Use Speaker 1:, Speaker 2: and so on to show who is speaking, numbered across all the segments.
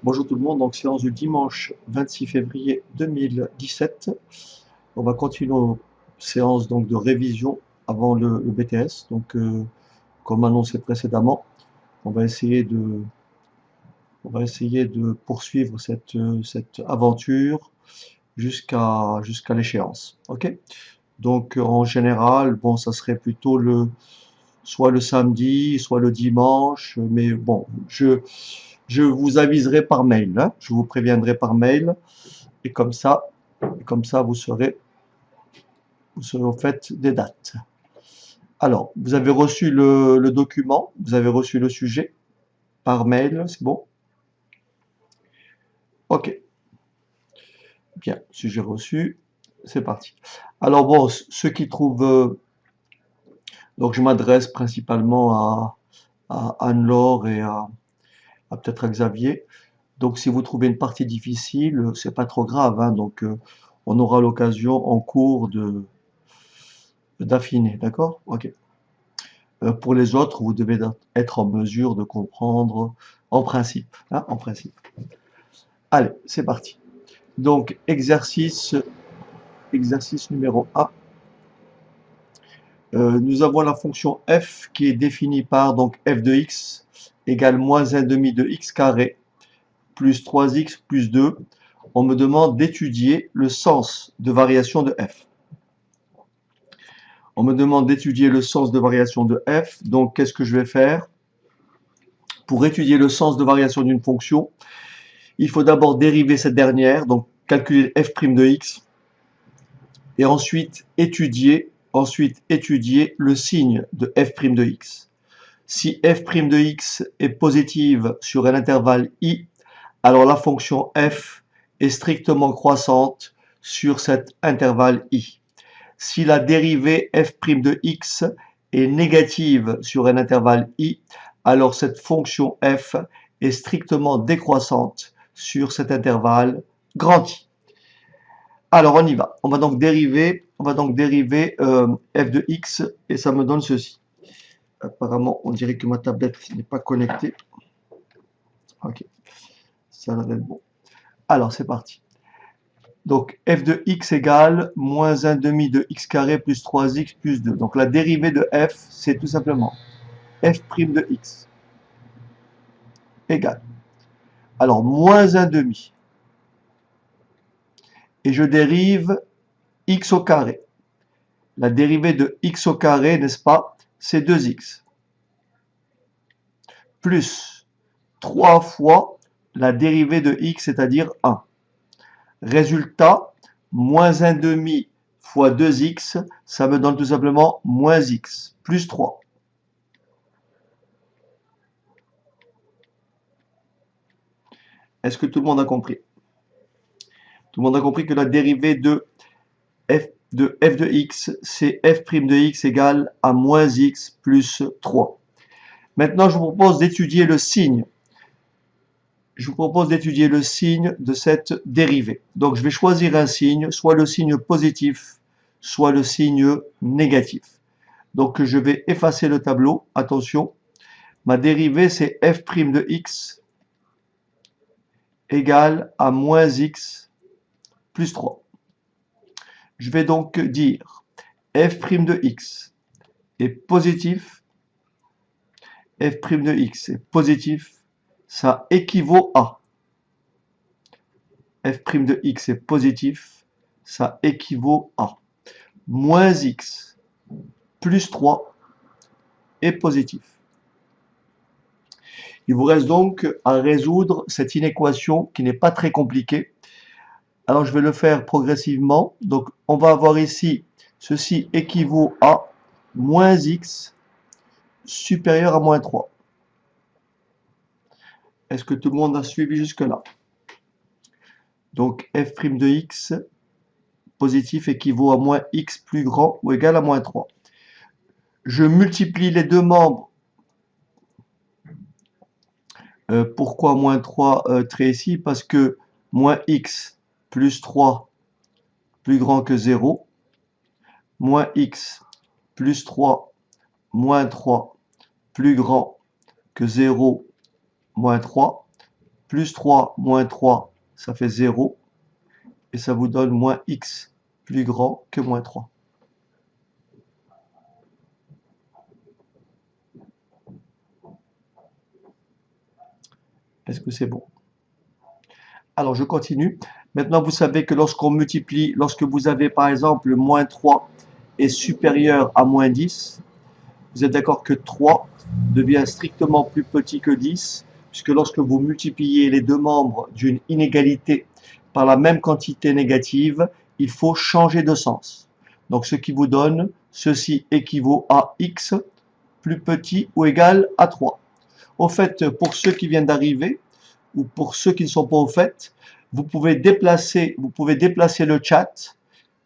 Speaker 1: Bonjour tout le monde, donc séance du dimanche 26 février 2017. On va continuer nos séances donc de révision avant le BTS. Comme annoncé précédemment, on va essayer de, on va essayer de poursuivre cette aventure jusqu'à l'échéance. Ok? Donc en général, bon, ça serait plutôt soit le samedi, soit le dimanche, mais bon, je vous aviserai par mail, hein, je vous préviendrai par mail, et comme ça vous serez au fait des dates. Alors, vous avez reçu le document, vous avez reçu le sujet par mail, c'est bon? Ok, bien, sujet reçu, c'est parti. Alors bon, ceux qui trouvent, donc je m'adresse principalement à Anne-Laure et à peut-être à Xavier. Donc, si vous trouvez une partie difficile, c'est pas trop grave, hein. On aura l'occasion en cours d'affiner, d'accord? Ok. Pour les autres, vous devez être en mesure de comprendre en principe, hein, en principe. Allez, c'est parti. Donc, exercice numéro 1. Nous avons la fonction f qui est définie par donc f de x égale moins 1 demi de x carré plus 3x plus 2. On me demande d'étudier le sens de variation de f. On me demande d'étudier le sens de variation de f. Donc, qu'est-ce que je vais faire? Pour étudier le sens de variation d'une fonction, il faut d'abord dériver cette dernière, donc calculer f' de x, et ensuite étudier le signe de f' de x. Si f' de x est positive sur un intervalle i, alors la fonction f est strictement croissante sur cet intervalle i. Si la dérivée f' de x est négative sur un intervalle i, alors cette fonction f est strictement décroissante sur cet intervalle grand I. Alors on y va. On va donc dériver f de x et ça me donne ceci. Apparemment, on dirait que ma tablette n'est pas connectée. Ok, ça va être bon. Alors c'est parti. Donc f de x égale moins 1 demi de x carré plus 3x plus 2. Donc la dérivée de f, c'est tout simplement f' de x égale. Alors moins 1 demi. Et je dérive x au carré. La dérivée de x au carré, n'est-ce pas? C'est 2x. Plus 3 fois la dérivée de x, c'est-à-dire 1. Résultat, moins 1 demi fois 2x, ça me donne tout simplement moins x, plus 3. Est-ce que tout le monde a compris? Tout le monde a compris que la dérivée de f de x, c'est f' de x égale à moins x plus 3. Maintenant, je vous propose d'étudier le signe. Je vous propose d'étudier le signe de cette dérivée. Donc, je vais choisir un signe, soit le signe positif, soit le signe négatif. Donc, je vais effacer le tableau. Attention, ma dérivée, c'est f' de x égale à moins x plus 3. Je vais donc dire f' de x est positif, f' de x est positif, ça équivaut à f' de x est positif, ça équivaut à moins x plus 3 est positif. Il vous reste donc à résoudre cette inéquation qui n'est pas très compliquée. Alors je vais le faire progressivement. Donc on va avoir ici, ceci équivaut à moins x supérieur à moins 3. Est-ce que tout le monde a suivi jusque-là? Donc f' de x positif équivaut à moins x plus grand ou égal à moins 3. Je multiplie les deux membres. Pourquoi moins 3 traits ici? Parce que moins x plus 3 plus grand que 0, moins x plus 3 moins 3 plus grand que 0 moins 3, plus 3 moins 3, ça fait 0. Et ça vous donne moins x plus grand que moins 3. Est-ce que c'est bon? Alors, je continue. Maintenant, vous savez que lorsqu'on multiplie, lorsque vous avez par exemple moins 3 est supérieur à moins 10, vous êtes d'accord que 3 devient strictement plus petit que 10, puisque lorsque vous multipliez les deux membres d'une inégalité par la même quantité négative, il faut changer de sens. Donc, ce qui vous donne, ceci équivaut à x plus petit ou égal à 3. Au fait, pour ceux qui viennent d'arriver, ou pour ceux qui ne sont pas au fait, vous pouvez déplacer le chat,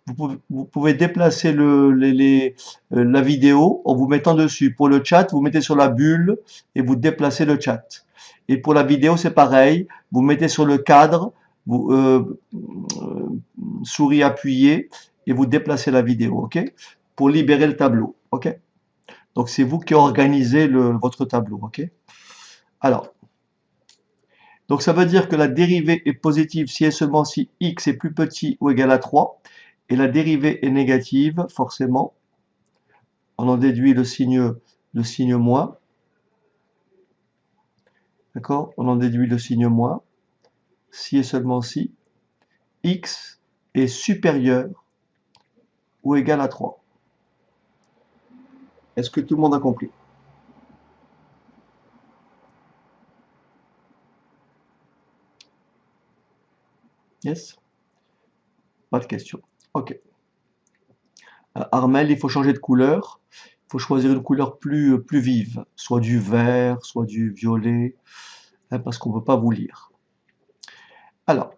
Speaker 1: vous pouvez déplacer la vidéo en vous mettant dessus. Pour le chat, vous mettez sur la bulle et vous déplacez le chat. Et pour la vidéo, c'est pareil, vous mettez sur le cadre, vous, souris appuyée et vous déplacez la vidéo, ok? Pour libérer le tableau, ok? Donc c'est vous qui organisez votre tableau, ok? Alors, donc ça veut dire que la dérivée est positive si et seulement si x est plus petit ou égal à 3, et la dérivée est négative, forcément, on en déduit le signe moins, d'accord? On en déduit le signe moins, si et seulement si x est supérieur ou égal à 3. Est-ce que tout le monde a compris? Yes? Pas de question. Ok. Armel, il faut changer de couleur. Il faut choisir une couleur plus vive, soit du vert, soit du violet, hein, parce qu'on ne peut pas vous lire. Alors,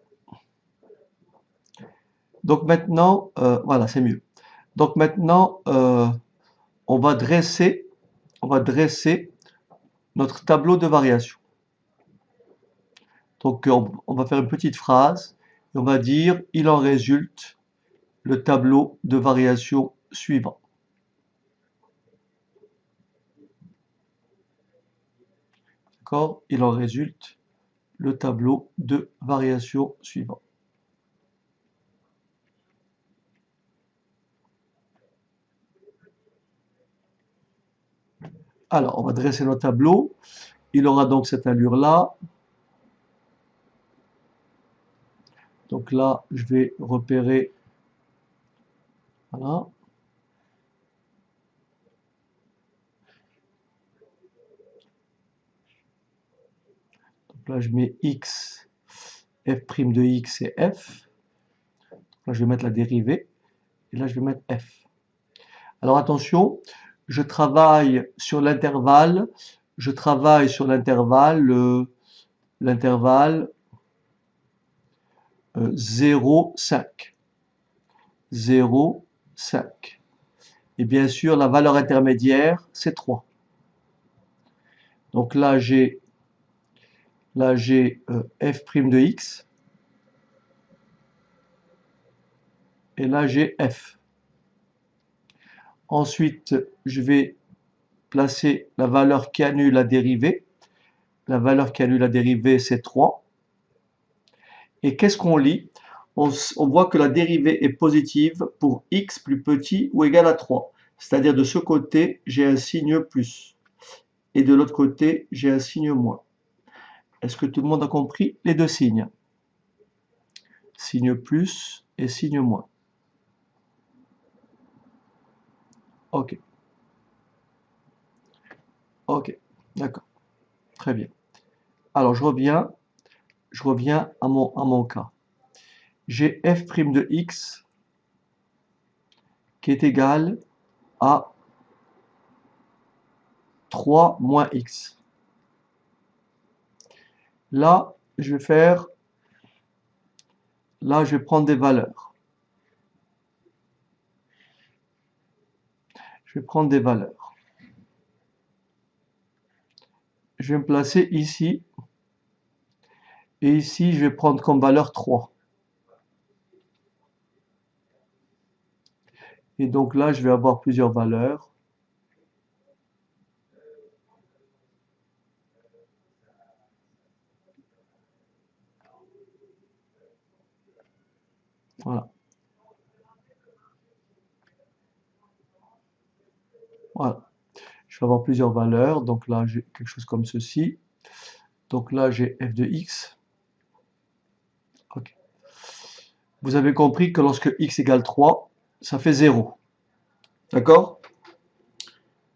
Speaker 1: donc maintenant, voilà, c'est mieux. Donc maintenant, on va dresser notre tableau de variation. Donc on va faire une petite phrase et on va dire il en résulte le tableau de variation suivant. D'accord? Il en résulte le tableau de variation suivant. Alors, on va dresser notre tableau. Il aura donc cette allure-là. Donc là, je vais repérer. Voilà. Donc là, je mets x, f' de x et f. Là, je vais mettre la dérivée. Et là, je vais mettre f. Alors attention, je travaille sur l'intervalle. Je travaille sur l'intervalle 0, 5. 0, 5. Et bien sûr, la valeur intermédiaire, c'est 3. Donc là, j'ai f' de x. Et là, j'ai f. Ensuite, je vais placer la valeur qui annule la dérivée. La valeur qui annule la dérivée, c'est 3. Et qu'est-ce qu'on lit? On voit que la dérivée est positive pour x plus petit ou égal à 3. C'est-à-dire de ce côté, j'ai un signe plus. Et de l'autre côté, j'ai un signe moins. Est-ce que tout le monde a compris les deux signes? Signe plus et signe moins. Ok. Ok. D'accord. Très bien. Alors, je reviens à mon cas. J'ai f' de x qui est égal à 3 moins x. Là, je vais prendre des valeurs. Je vais prendre des valeurs. Je vais me placer ici. Et ici, je vais prendre comme valeur 3. Et donc là, je vais avoir plusieurs valeurs. Voilà. Voilà. Je vais avoir plusieurs valeurs. Donc là, j'ai quelque chose comme ceci. Donc là, j'ai f de x. Ok. Vous avez compris que lorsque x égale 3, ça fait 0. D'accord?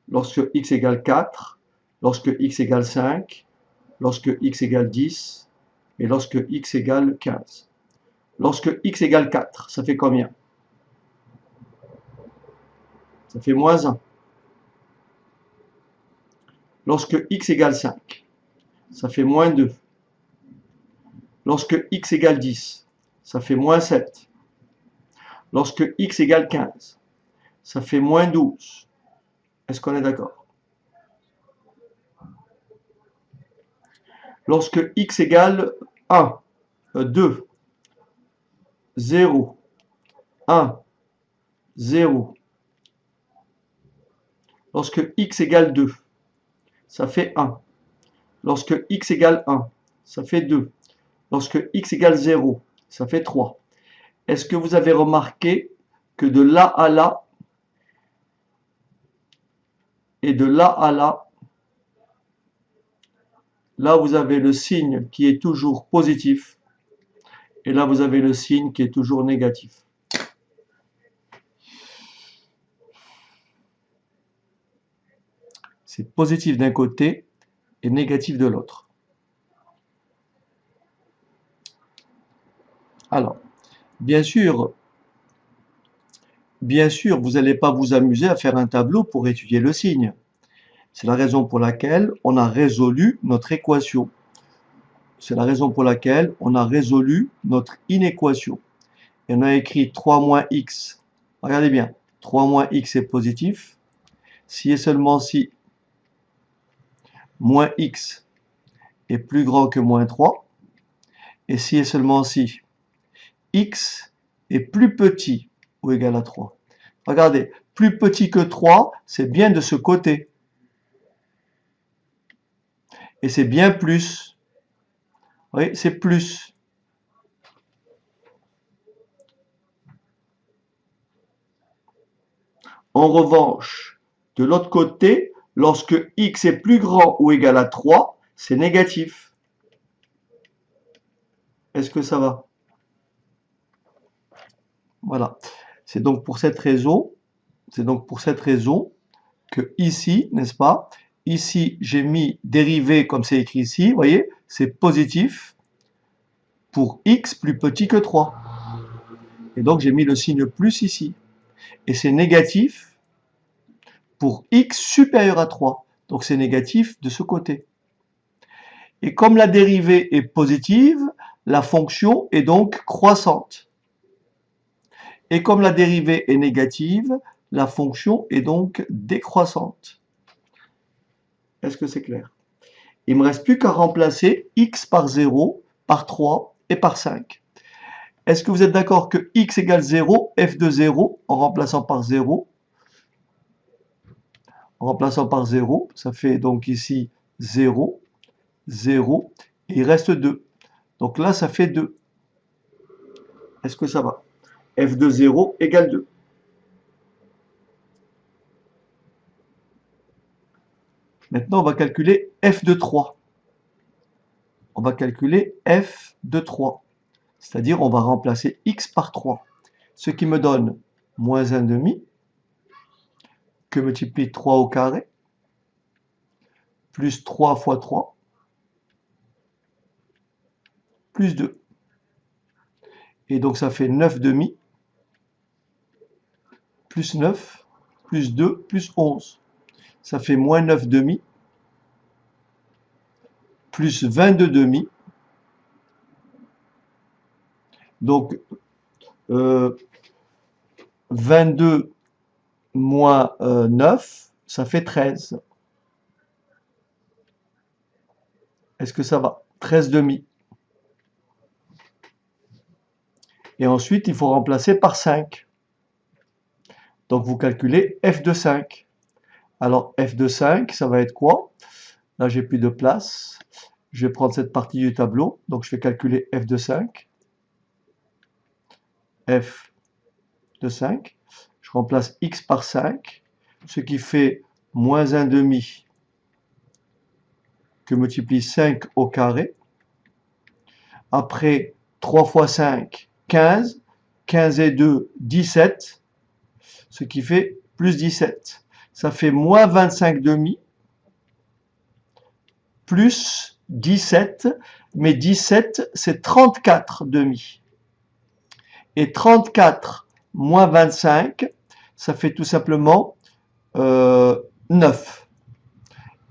Speaker 1: Lorsque x égale 4, lorsque x égale 5, lorsque x égale 10 et lorsque x égale 15. Lorsque x égale 4, ça fait combien? Ça fait moins 1. Lorsque x égale 5, ça fait moins 2. Lorsque x égale 10, ça fait moins 7. Lorsque x égale 15, ça fait moins 12. Est-ce qu'on est d'accord? Lorsque x égale 1, 2, 0, 1, 0. Lorsque x égale 2, ça fait 1. Lorsque x égale 1, ça fait 2. Lorsque x égale 0, ça fait 3. Est-ce que vous avez remarqué que de là à là et de là à là, là vous avez le signe qui est toujours positif et là vous avez le signe qui est toujours négatif. C'est positif d'un côté et négatif de l'autre. Alors, bien sûr, vous n'allez pas vous amuser à faire un tableau pour étudier le signe. C'est la raison pour laquelle on a résolu notre équation. C'est la raison pour laquelle on a résolu notre inéquation. Et on a écrit 3 moins x. Regardez bien, 3 moins x est positif. Si et seulement si moins x est plus grand que moins 3, et si et seulement si x est plus petit ou égal à 3. Regardez, plus petit que 3, c'est bien de ce côté. Et c'est bien plus. Oui, c'est plus. En revanche, de l'autre côté, lorsque x est plus grand ou égal à 3, c'est négatif. Est-ce que ça va? Voilà. C'est donc pour cette raison que ici, n'est-ce pas? Ici, j'ai mis dérivé comme c'est écrit ici, vous voyez, c'est positif pour x plus petit que 3. Et donc j'ai mis le signe plus ici. Et c'est négatif pour x supérieur à 3. Donc c'est négatif de ce côté. Et comme la dérivée est positive, la fonction est donc croissante. Et comme la dérivée est négative, la fonction est donc décroissante. Est-ce que c'est clair? Il ne me reste plus qu'à remplacer x par 0, par 3 et par 5. Est-ce que vous êtes d'accord que x égale 0, f de 0, en remplaçant par 0, ça fait donc ici 0, 0, et il reste 2. Donc là, ça fait 2. Est-ce que ça va? F de 0 égale 2. Maintenant, on va calculer f de 3. On va calculer f de 3. C'est-à-dire, on va remplacer x par 3. Ce qui me donne moins 1,5 que multiplie 3 au carré, plus 3 fois 3, plus 2. Et donc, ça fait 9,5, plus 9, plus 2, plus 11. Ça fait moins 9,5, plus 22,5. Donc, 22 moins 9, ça fait 13. Est-ce que ça va? 13,5. Et ensuite, il faut remplacer par 5. Donc, vous calculez f de 5. Alors, f de 5, ça va être quoi? Là, j'ai plus de place. Je vais prendre cette partie du tableau. Donc, je vais calculer f de 5. f de 5. Je remplace x par 5, ce qui fait moins 1 demi que multiplie 5 au carré. Après, 3 fois 5, 15. 15 et 2, 17. Ce qui fait plus 17. Ça fait moins 25 demi plus 17. Mais 17, c'est 34 demi. Et 34 moins 25, ça fait tout simplement 9.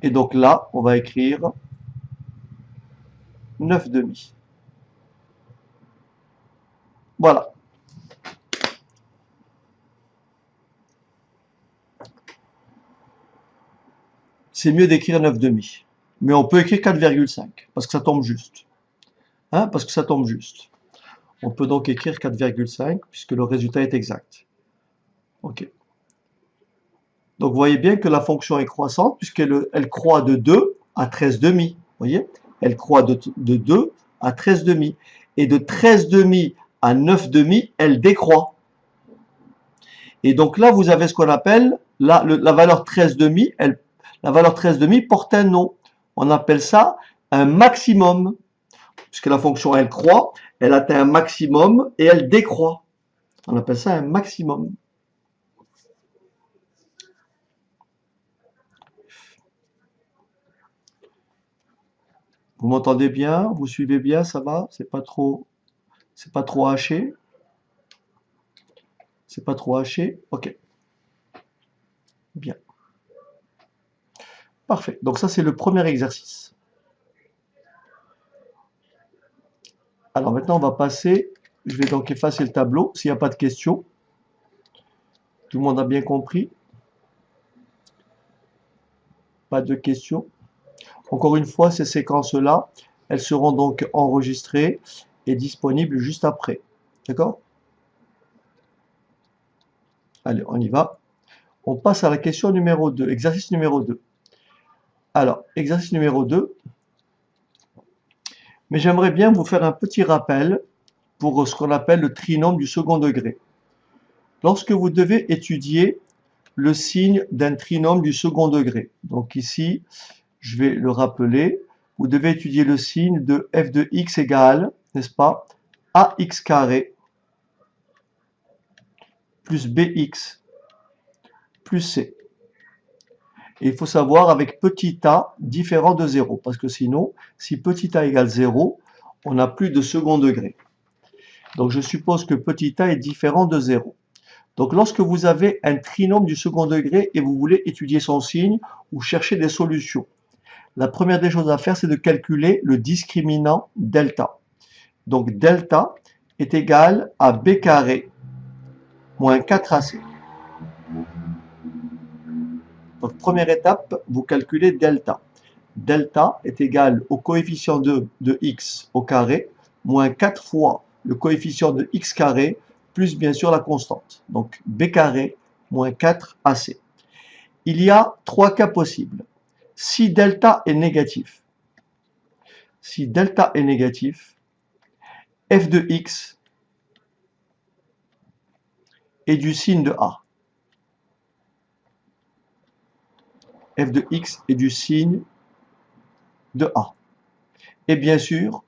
Speaker 1: Et donc là, on va écrire 9 demi. Voilà. C'est mieux d'écrire 9 demi. Mais on peut écrire 4,5 parce que ça tombe juste. Hein, parce que ça tombe juste. On peut donc écrire 4,5 puisque le résultat est exact. Ok. Donc vous voyez bien que la fonction est croissante puisqu'elle croît de 2 à 13 demi. Vous voyez? Elle croît de 2 à 13 demi. Et de 13 demi à 9 demi, elle décroît. Et donc là, vous avez ce qu'on appelle la valeur 13 demi. La valeur 13 demi porte un nom. On appelle ça un maximum. Puisque la fonction, elle croît, elle atteint un maximum et elle décroît. On appelle ça un maximum. Vous m'entendez bien? Vous suivez bien? Ça va? C'est pas trop haché? C'est pas trop haché? Ok. Bien. Parfait. Donc ça, c'est le premier exercice. Alors maintenant, on va passer. Je vais donc effacer le tableau s'il n'y a pas de questions. Tout le monde a bien compris? Pas de questions? Encore une fois, ces séquences-là, elles seront donc enregistrées et disponibles juste après. D'accord? Allez, on y va. On passe à la question numéro 2, exercice numéro 2. Alors, exercice numéro 2. Mais j'aimerais bien vous faire un petit rappel pour ce qu'on appelle le trinôme du second degré. Lorsque vous devez étudier le signe d'un trinôme du second degré, donc ici, je vais le rappeler, vous devez étudier le signe de f de x égale, n'est-ce pas, ax carré plus bx plus c. Et il faut savoir avec petit a différent de 0, parce que sinon, si petit a égale 0, on n'a plus de second degré. Donc je suppose que petit a est différent de 0. Donc lorsque vous avez un trinôme du second degré et vous voulez étudier son signe ou chercher des solutions, la première des choses à faire, c'est de calculer le discriminant delta. Donc delta est égal à b carré moins 4ac. Donc première étape, vous calculez delta. Delta est égal au coefficient de x au carré moins 4 fois le coefficient de x carré plus bien sûr la constante. Donc b carré moins 4ac. Il y a trois cas possibles. Si delta est négatif, f de x est du signe de a. F de x est du signe de a. Et bien sûr,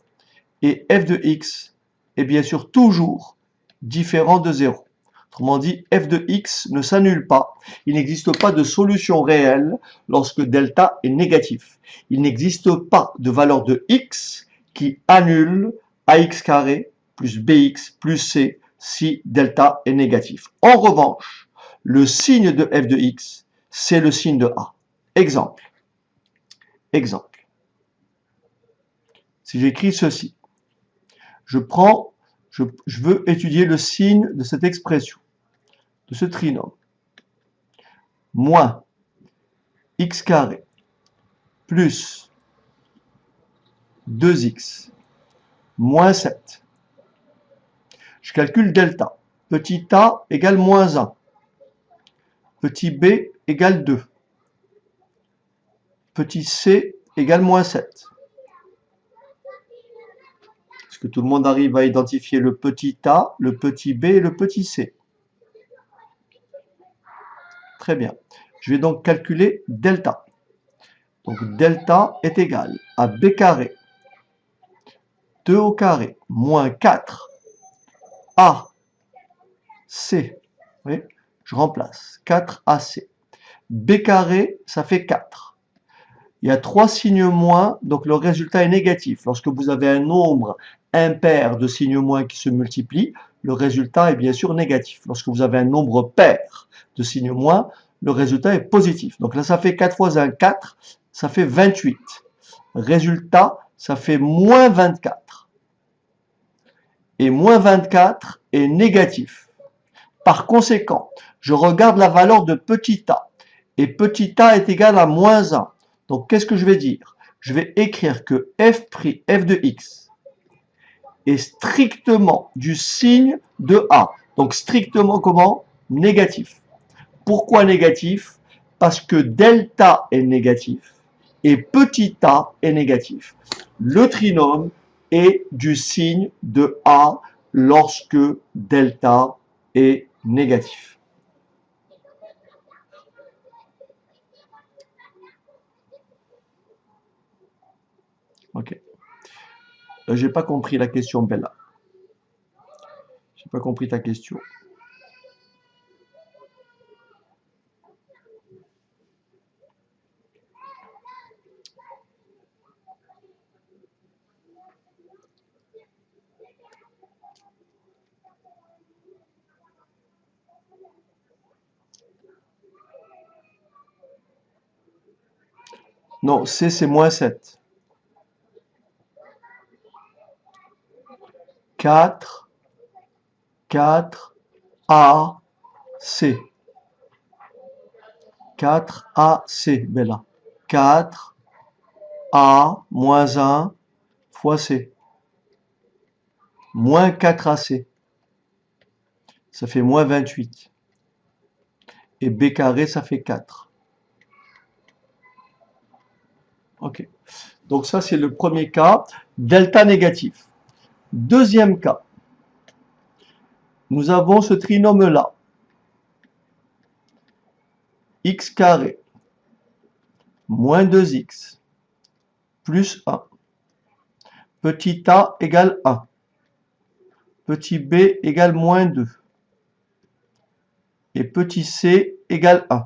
Speaker 1: f de x est bien sûr toujours différent de 0. Autrement dit, f de x ne s'annule pas. Il n'existe pas de solution réelle lorsque delta est négatif. Il n'existe pas de valeur de x qui annule ax carré plus bx plus c si delta est négatif. En revanche, le signe de f de x, c'est le signe de a. Exemple. Si j'écris ceci, je veux étudier le signe de cette expression, de ce trinôme. Moins x carré plus 2x moins 7. Je calcule delta. Petit a égale moins 1. Petit b égale 2. Petit c égale moins 7. Est-ce que tout le monde arrive à identifier le petit a, le petit b et le petit c? Très bien. Je vais donc calculer delta. Donc delta est égal à b carré 2 au carré moins 4 ac. Oui, je remplace 4 ac. B carré, ça fait 4. Il y a 3 signes moins, donc le résultat est négatif. Lorsque vous avez un nombre impair de signes moins qui se multiplient, le résultat est bien sûr négatif. Lorsque vous avez un nombre pair de signes moins, le résultat est positif. Donc là, ça fait 4 fois 1, 4, ça fait 28. Résultat, ça fait moins 24. Et moins 24 est négatif. Par conséquent, je regarde la valeur de petit a. Et petit a est égal à moins 1. Donc, qu'est-ce que je vais dire? Je vais écrire que f' de x est strictement du signe de a. Donc, strictement comment? Négatif. Pourquoi négatif? Parce que delta est négatif et petit a est négatif. Le trinôme est du signe de a lorsque delta est négatif. Ok. J'ai pas compris la question, Bella. J'ai pas compris ta question. Non, C c'est moins 7. 4, 4, A, C. 4, A, C, Bella. 4, A, moins 1, fois C. Moins 4 AC. Ça fait moins 28. Et B carré, ça fait 4. Ok. Donc ça, c'est le premier cas. Delta négatif. Deuxième cas. Nous avons ce trinôme-là. X carré moins 2x plus 1. Petit a égale 1. Petit b égale moins 2. Et petit c égale 1.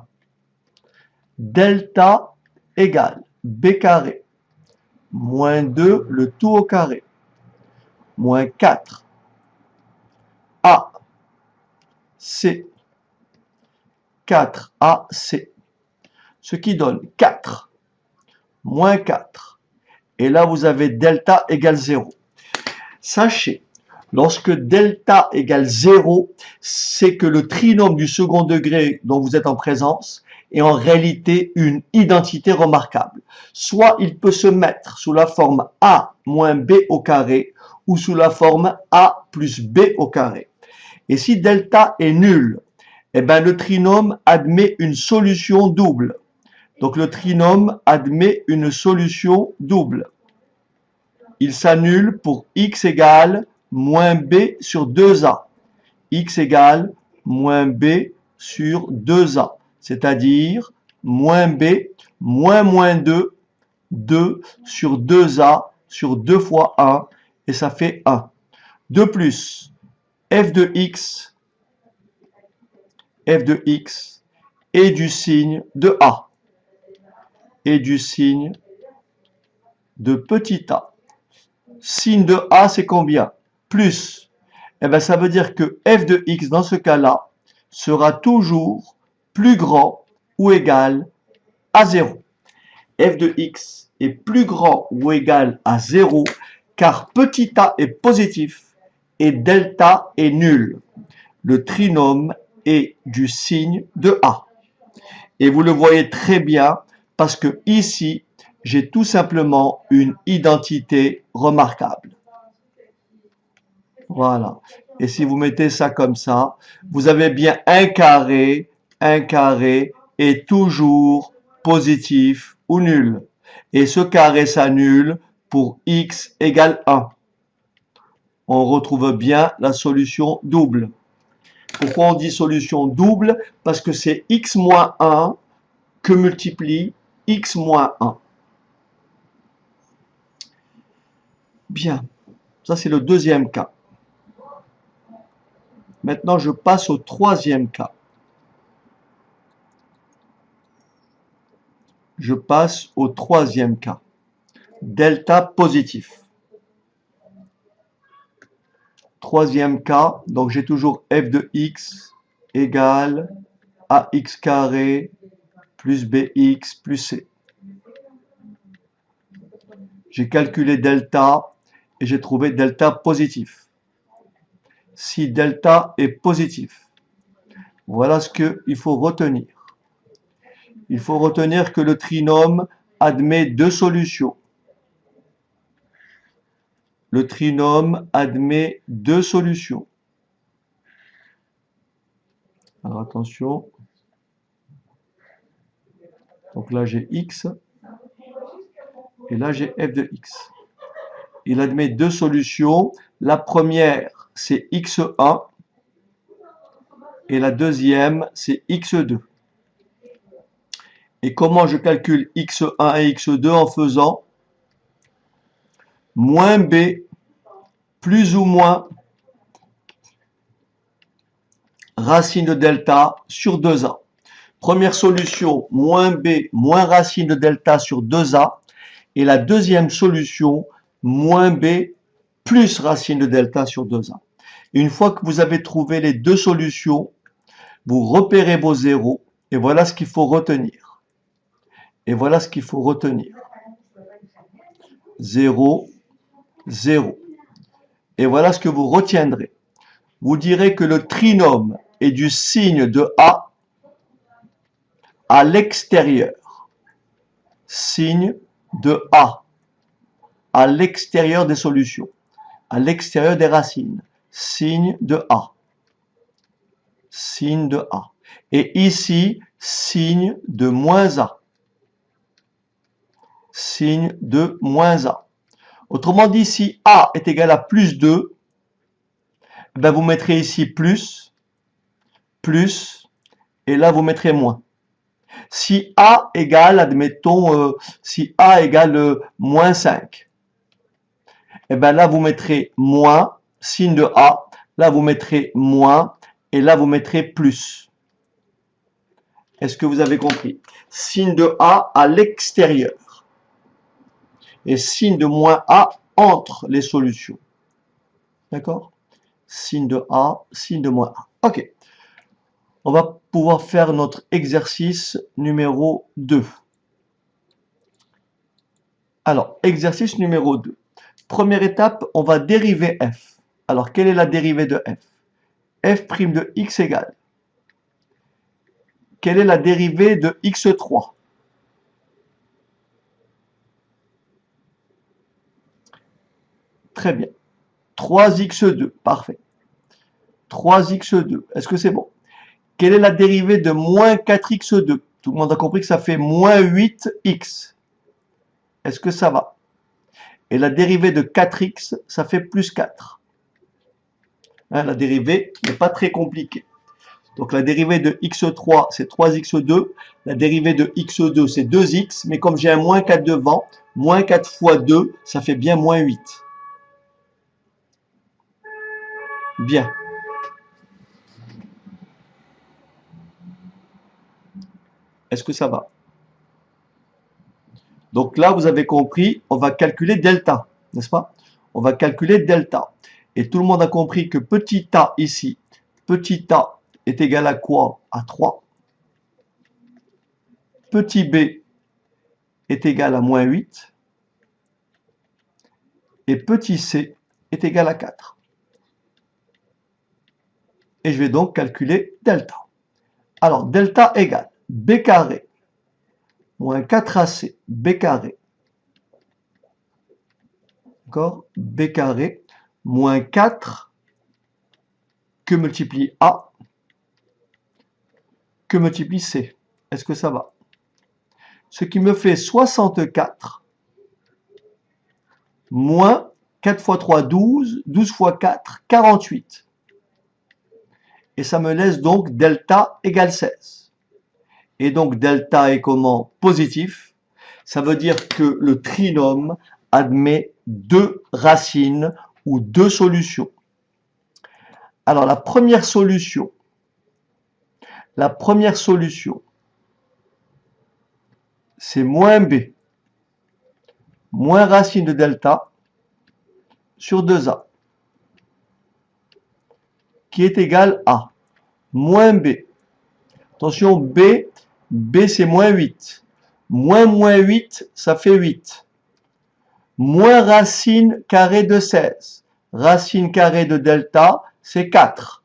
Speaker 1: Delta égale b carré moins 2 le tout au carré moins 4 a c 4 a c, ce qui donne 4 moins 4. Et là, vous avez delta égale 0. Sachez, lorsque delta égale 0, c'est que le trinôme du second degré dont vous êtes en présence est en réalité une identité remarquable. Soit il peut se mettre sous la forme a moins b au carré ou sous la forme a plus b au carré. Et si delta est nul, eh ben le trinôme admet une solution double. Donc le trinôme admet une solution double. Il s'annule pour x égale moins b sur 2a. X égale moins b sur 2a. C'est-à-dire moins b moins 2, 2 sur 2a sur 2 fois 1, et ça fait 1. De plus, f de x est du signe de a. Et du signe de petit a. Signe de a, c'est combien? Plus. Eh bien, ça veut dire que f de x, dans ce cas-là, sera toujours plus grand ou égal à 0. F de x est plus grand ou égal à 0, car petit a est positif et delta est nul. Le trinôme est du signe de a. Et vous le voyez très bien, parce que ici, j'ai tout simplement une identité remarquable. Voilà. Et si vous mettez ça comme ça, vous avez bien un carré est toujours positif ou nul. Et ce carré s'annule pour x égale 1. on retrouve bien la solution double. Pourquoi on dit solution double? Parce que c'est x moins 1 que multiplie x moins 1. Bien, ça c'est le deuxième cas. Maintenant, je passe au troisième cas. Je passe au troisième cas. Delta positif. Troisième cas, donc j'ai toujours f de x égale ax carré plus bx plus c. J'ai calculé delta et j'ai trouvé delta positif. Si delta est positif, voilà ce qu'il faut retenir. Il faut retenir que le trinôme admet deux solutions. Le trinôme admet deux solutions. Alors attention. Donc là j'ai x et là j'ai f de x. Il admet deux solutions. La première c'est x1 et la deuxième c'est x2. Et comment je calcule x1 et x2? En faisant moins b plus ou moins racine de delta sur 2a. Première solution, moins b moins racine de delta sur 2a. Et la deuxième solution, moins b plus racine de delta sur 2a. Une fois que vous avez trouvé les deux solutions, vous repérez vos zéros. Et voilà ce qu'il faut retenir. Et voilà ce qu'il faut retenir. 0, 0. Et voilà ce que vous retiendrez. Vous direz que le trinôme est du signe de A à l'extérieur. Signe de A à l'extérieur des solutions, à l'extérieur des racines. Signe de A. Signe de A. Et ici, signe de moins A. Signe de moins A. Autrement dit, si A est égal à plus 2, ben vous mettrez ici plus, et là vous mettrez moins. Si A égale, admettons, si A égale moins 5, et bien là vous mettrez moins, signe de A, là vous mettrez moins, et là vous mettrez plus. Est-ce que vous avez compris? Signe de A à l'extérieur. Et signe de moins A entre les solutions. D'accord? Signe de A, signe de moins A. Ok. On va pouvoir faire notre exercice numéro 2. Alors, exercice numéro 2. Première étape, on va dériver f. Alors, quelle est la dérivée de f? F' de x égale. Quelle est la dérivée de x3? Très bien. 3x2, parfait. 3x2, est-ce que c'est bon? Quelle est la dérivée de moins 4x2? Tout le monde a compris que ça fait moins 8x. Est-ce que ça va? Et la dérivée de 4x, ça fait plus 4. Hein, la dérivée n'est pas très compliquée. Donc la dérivée de x3, c'est 3x2. La dérivée de x2, c'est 2x. Mais comme j'ai un moins 4 devant, moins 4 fois 2, ça fait bien moins 8. Bien. Est-ce que ça va? Donc là, vous avez compris, on va calculer delta, n'est-ce pas? On va calculer delta. Et tout le monde a compris que petit a ici, petit a est égal à quoi? À 3. Petit b est égal à moins 8. Et petit c est égal à 4. Et je vais donc calculer delta. Alors, delta égale b carré moins 4ac, b carré, d'accord? B carré moins 4 que multiplie a que multiplie c. Est-ce que ça va? Ce qui me fait 64 moins 4 fois 3, 12. 12 fois 4, 48. Et ça me laisse donc delta égale 16. Et donc delta est comment? Positif. Ça veut dire que le trinôme admet deux racines ou deux solutions. Alors la première solution, c'est moins b, moins racine de delta sur 2a, qui est égal à moins b. Attention, b c'est moins 8. Moins 8, ça fait 8. Moins racine carrée de 16. Racine carrée de delta, c'est 4.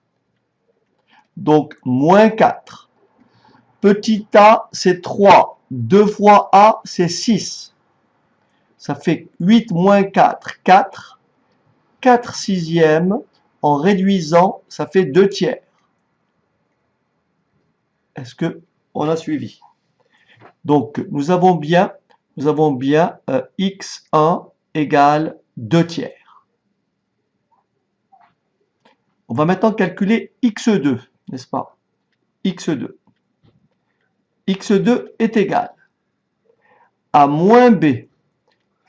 Speaker 1: Donc, moins 4. Petit a, c'est 3. 2 fois a, c'est 6. Ça fait 8 moins 4, 4. 4 sixièmes. En réduisant, ça fait 2 tiers. Est-ce que on a suivi? Donc, nous avons bien x1 égale 2 tiers. On va maintenant calculer x2, n'est-ce pas? x2. x2 est égal à moins b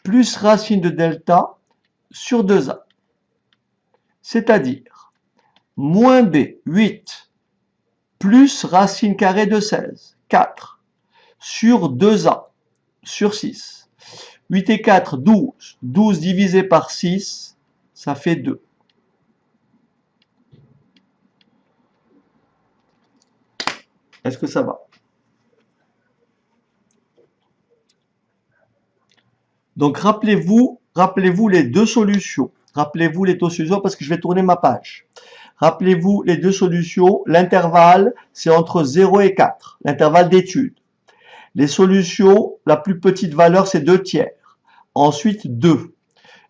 Speaker 1: plus racine de delta sur 2a. C'est-à-dire, moins b, 8, plus racine carrée de 16, 4, sur 2a, sur 6. 8 et 4, 12. 12 divisé par 6, ça fait 2. Est-ce que ça va? Donc rappelez-vous les deux solutions. Rappelez-vous les deux solutions parce que je vais tourner ma page. Rappelez-vous les deux solutions. L'intervalle, c'est entre 0 et 4. L'intervalle d'étude. Les solutions, la plus petite valeur, c'est 2 tiers. Ensuite, 2.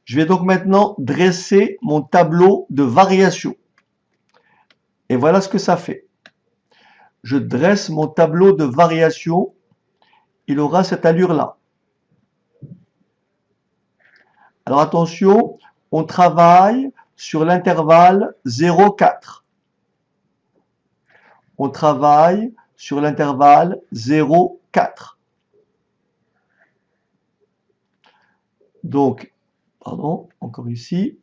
Speaker 1: Je vais donc maintenant dresser mon tableau de variation. Et voilà ce que ça fait. Je dresse mon tableau de variation. Il aura cette allure-là. Alors attention, on travaille sur l'intervalle 0,4. On travaille sur l'intervalle 0,4. Donc, pardon, encore ici.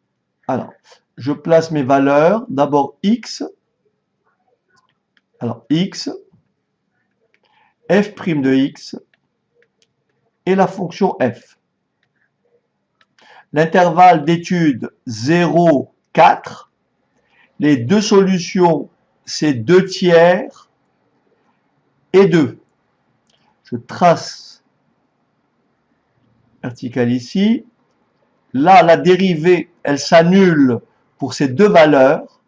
Speaker 1: Alors, je place mes valeurs. D'abord x. Alors, x, f' de x et la fonction f. L'intervalle d'étude 0, 4. Les deux solutions, c'est 2 tiers et 2. Je trace verticale ici. Là, la dérivée, elle s'annule pour ces deux valeurs.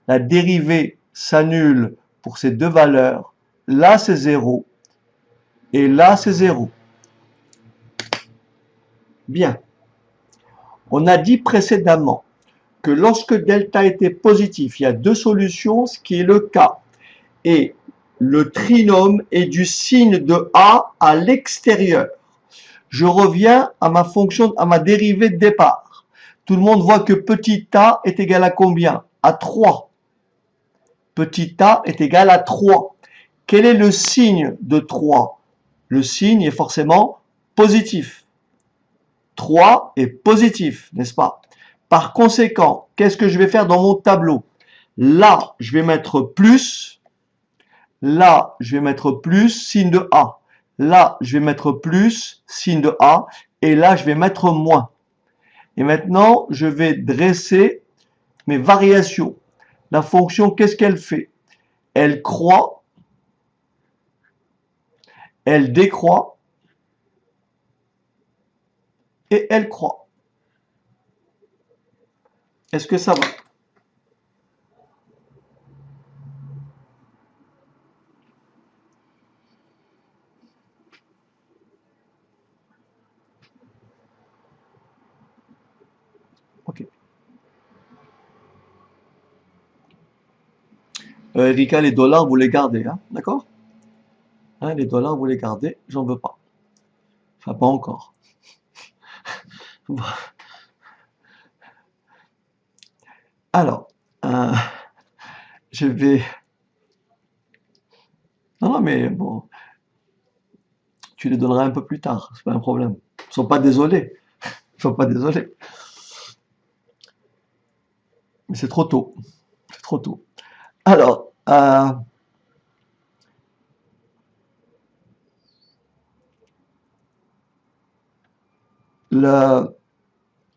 Speaker 1: La dérivée s'annule pour ces deux valeurs. Là, c'est 0. Et là, c'est 0. Bien. On a dit précédemment que lorsque delta était positif, il y a deux solutions, ce qui est le cas. Et le trinôme est du signe de a à l'extérieur. Je reviens à ma fonction, à ma dérivée de départ. Tout le monde voit que petit a est égal à combien? À 3. Petit a est égal à 3. Quel est le signe de 3? Le signe est forcément positif. 3 est positif, n'est-ce pas? Par conséquent, qu'est-ce que je vais faire dans mon tableau? Là, je vais mettre plus. Là, je vais mettre plus, signe de A. Là, je vais mettre plus, signe de A. Et là, je vais mettre moins. Et maintenant, je vais dresser mes variations. La fonction, qu'est-ce qu'elle fait? Elle croît, elle décroît et elle croît. Est-ce que ça va? Ok. Erika, les dollars, vous les gardez, hein, d'accord? Hein, les dollars, vous les gardez, j'en veux pas. Enfin, pas encore. Alors, euh, je vais... Non, non, mais bon, tu les donneras un peu plus tard, c'est pas un problème. Ils sont pas désolés, ils sont pas désolés. Mais c'est trop tôt, c'est trop tôt. Alors, le,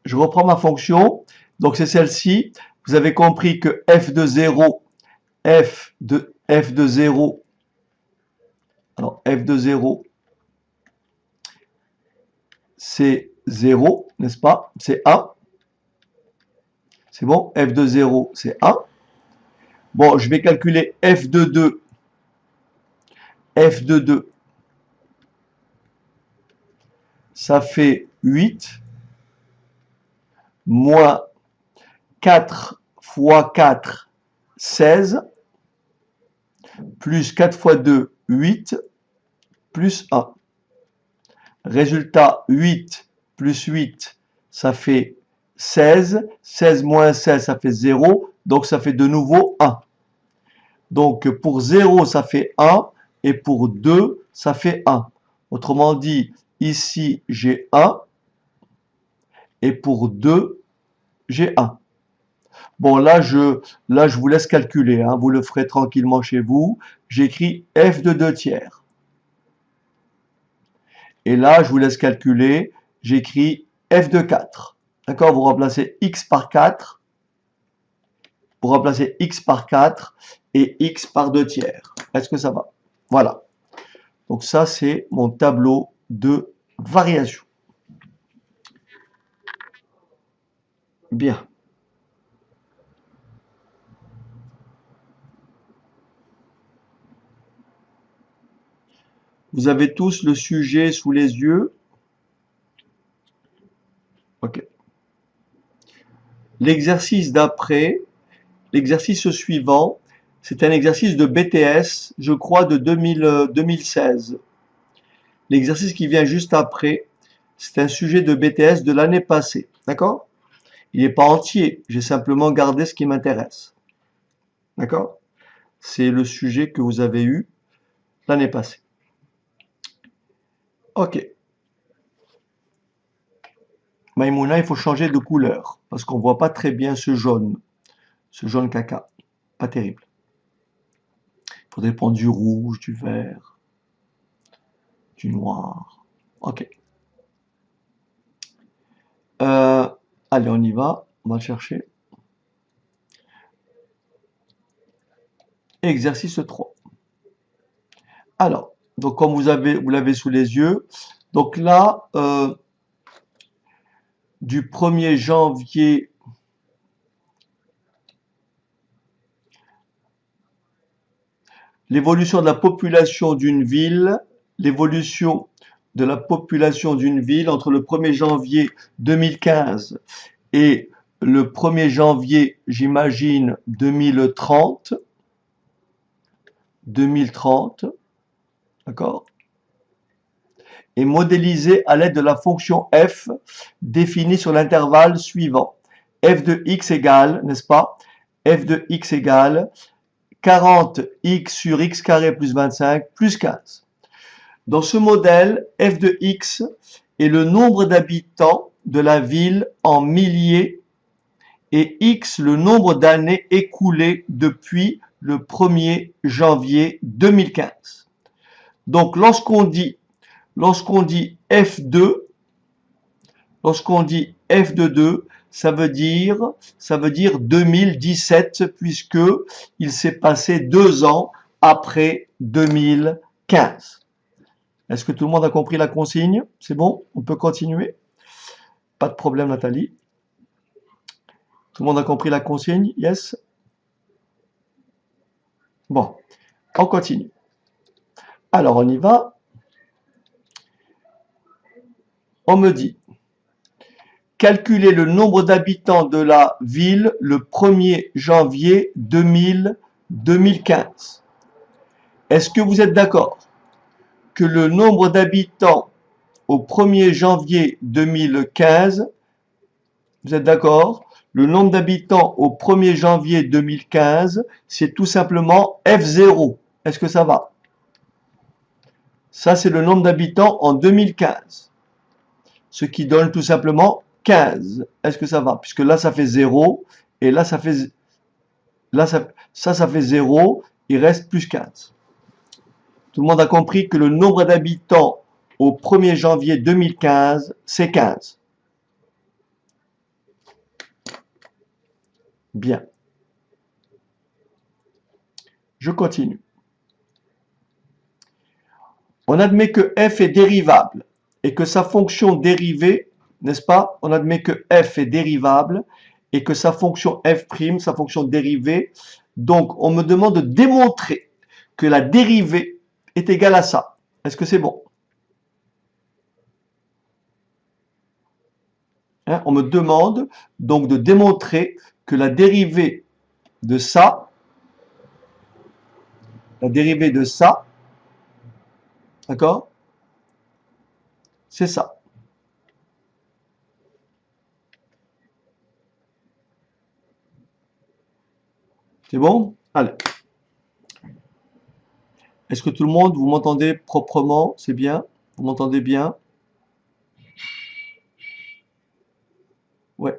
Speaker 1: je reprends ma fonction, donc c'est celle-ci. Vous avez compris que f de 0, f de 0, alors f de 0, c'est 0, n'est-ce pas? C'est 1. C'est bon? F de 0, c'est 1. Bon, je vais calculer f de 2. F de 2, ça fait 8, moins 4 fois 4, 16, plus 4 fois 2, 8, plus 1. Résultat, 8 plus 8, ça fait 16. 16 moins 16, ça fait 0. Donc, ça fait de nouveau 1. Donc, pour 0, ça fait 1. Et pour 2, ça fait 1. Autrement dit, ici, j'ai 1. Et pour 2, j'ai 1. Bon, là, je vous laisse calculer. Hein. Vous le ferez tranquillement chez vous. J'écris f de 2 tiers. Et là, je vous laisse calculer. J'écris f de 4. D'accord? Vous remplacez x par 4. Vous remplacez x par 4 et x par 2 tiers. Est-ce que ça va? Voilà. Donc ça, c'est mon tableau de variation. Bien. Vous avez tous le sujet sous les yeux? Ok. L'exercice d'après, l'exercice suivant, c'est un exercice de BTS, je crois, de 2016. L'exercice qui vient juste après, c'est un sujet de BTS de l'année passée. D'accord? Il n'est pas entier, j'ai simplement gardé ce qui m'intéresse. D'accord? C'est le sujet que vous avez eu l'année passée. Ok. Maïmouna, il faut changer de couleur parce qu'on ne voit pas très bien ce jaune caca. Pas terrible. Il faudrait prendre du rouge, du vert, du noir. Ok. Allez, on y va. On va le chercher. Exercice 3. Alors, donc comme vous l'avez sous les yeux, donc là, du 1er janvier l'évolution de la population d'une ville, l'évolution de la population d'une ville entre le 1er janvier 2015 et le 1er janvier, j'imagine, 2030, d'accord, est modélisée à l'aide de la fonction f définie sur l'intervalle suivant. F de x égale, n'est-ce pas, f de x égale 40x sur x carré plus 25 plus 15. Dans ce modèle, f de x est le nombre d'habitants de la ville en milliers et x le nombre d'années écoulées depuis le 1er janvier 2015. Donc lorsqu'on dit f2, lorsqu'on dit f de 2, ça veut dire 2017 puisque il s'est passé 2 ans après 2015. Est-ce que tout le monde a compris la consigne? C'est bon? On peut continuer? Pas de problème, Nathalie. Tout le monde a compris la consigne? Yes? Bon, on continue. Alors, on y va. On me dit, calculer le nombre d'habitants de la ville le 1er janvier 2015. Est-ce que vous êtes d'accord que le nombre d'habitants au 1er janvier 2015, vous êtes d'accord, le nombre d'habitants au 1er janvier 2015, c'est tout simplement F0. Est-ce que ça va? Ça, c'est le nombre d'habitants en 2015. Ce qui donne tout simplement 15. Est-ce que ça va? Puisque là, ça fait 0. Et là, ça fait, ça fait 0. Il reste plus 15. Tout le monde a compris que le nombre d'habitants au 1er janvier 2015, c'est 15. Bien. Je continue. On admet que f est dérivable et que sa fonction dérivée, n'est-ce pas? On admet que f est dérivable et que sa fonction f', sa fonction dérivée, donc on me demande de démontrer que la dérivée est égale à ça. Est-ce que c'est bon? Hein, on me demande donc de démontrer que la dérivée de ça, d'accord? C'est ça. C'est bon? Allez. Est-ce que tout le monde, vous m'entendez proprement? C'est bien? Vous m'entendez bien? Ouais.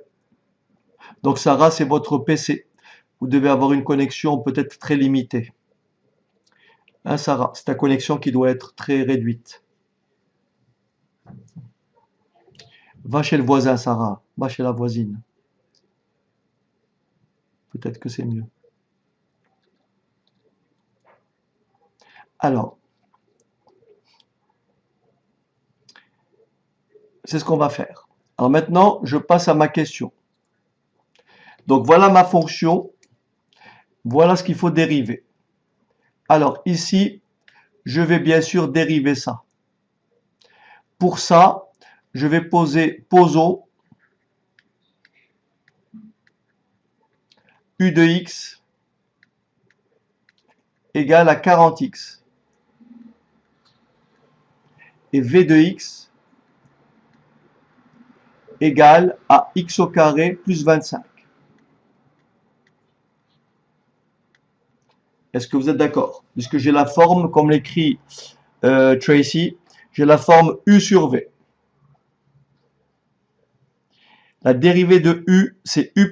Speaker 1: Donc Sarah, c'est votre PC. Vous devez avoir une connexion peut-être très limitée. Hein, Sarah, c'est ta connexion qui doit être très réduite. Va chez le voisin, Sarah. Va chez la voisine. Peut-être que c'est mieux. Alors, c'est ce qu'on va faire. Alors maintenant, je passe à ma question. Donc voilà ma fonction. Voilà ce qu'il faut dériver. Alors ici, je vais bien sûr dériver ça. Pour ça, je vais posons u de x égale à 40x. Et v de x égale à x au carré plus 25. Est-ce que vous êtes d'accord? Puisque j'ai la forme, comme l'écrit Tracy, j'ai la forme u sur v. La dérivée de u, c'est u'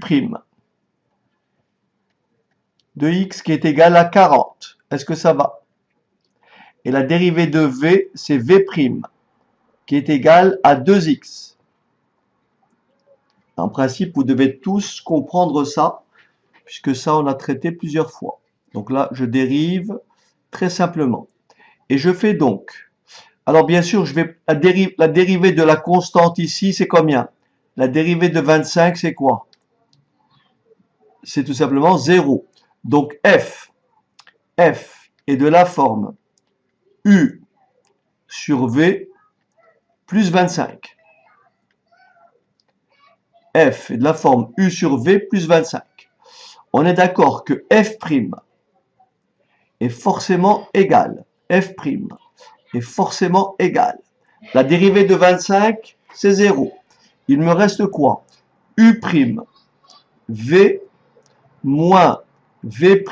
Speaker 1: de x qui est égal à 40. Est-ce que ça va? Et la dérivée de v, c'est v' qui est égal à 2x. En principe, vous devez tous comprendre ça, puisque ça, on a traité plusieurs fois. Donc là, je dérive très simplement. Et je fais donc. Alors bien sûr, la dérivée de la constante ici, c'est combien? La dérivée de 25, c'est quoi? C'est tout simplement 0. Donc f est de la forme u sur v plus 25. F est de la forme u sur v plus 25. On est d'accord que f' est forcément égal. F' est forcément égal. La dérivée de 25, c'est 0. Il me reste quoi? U', v moins v'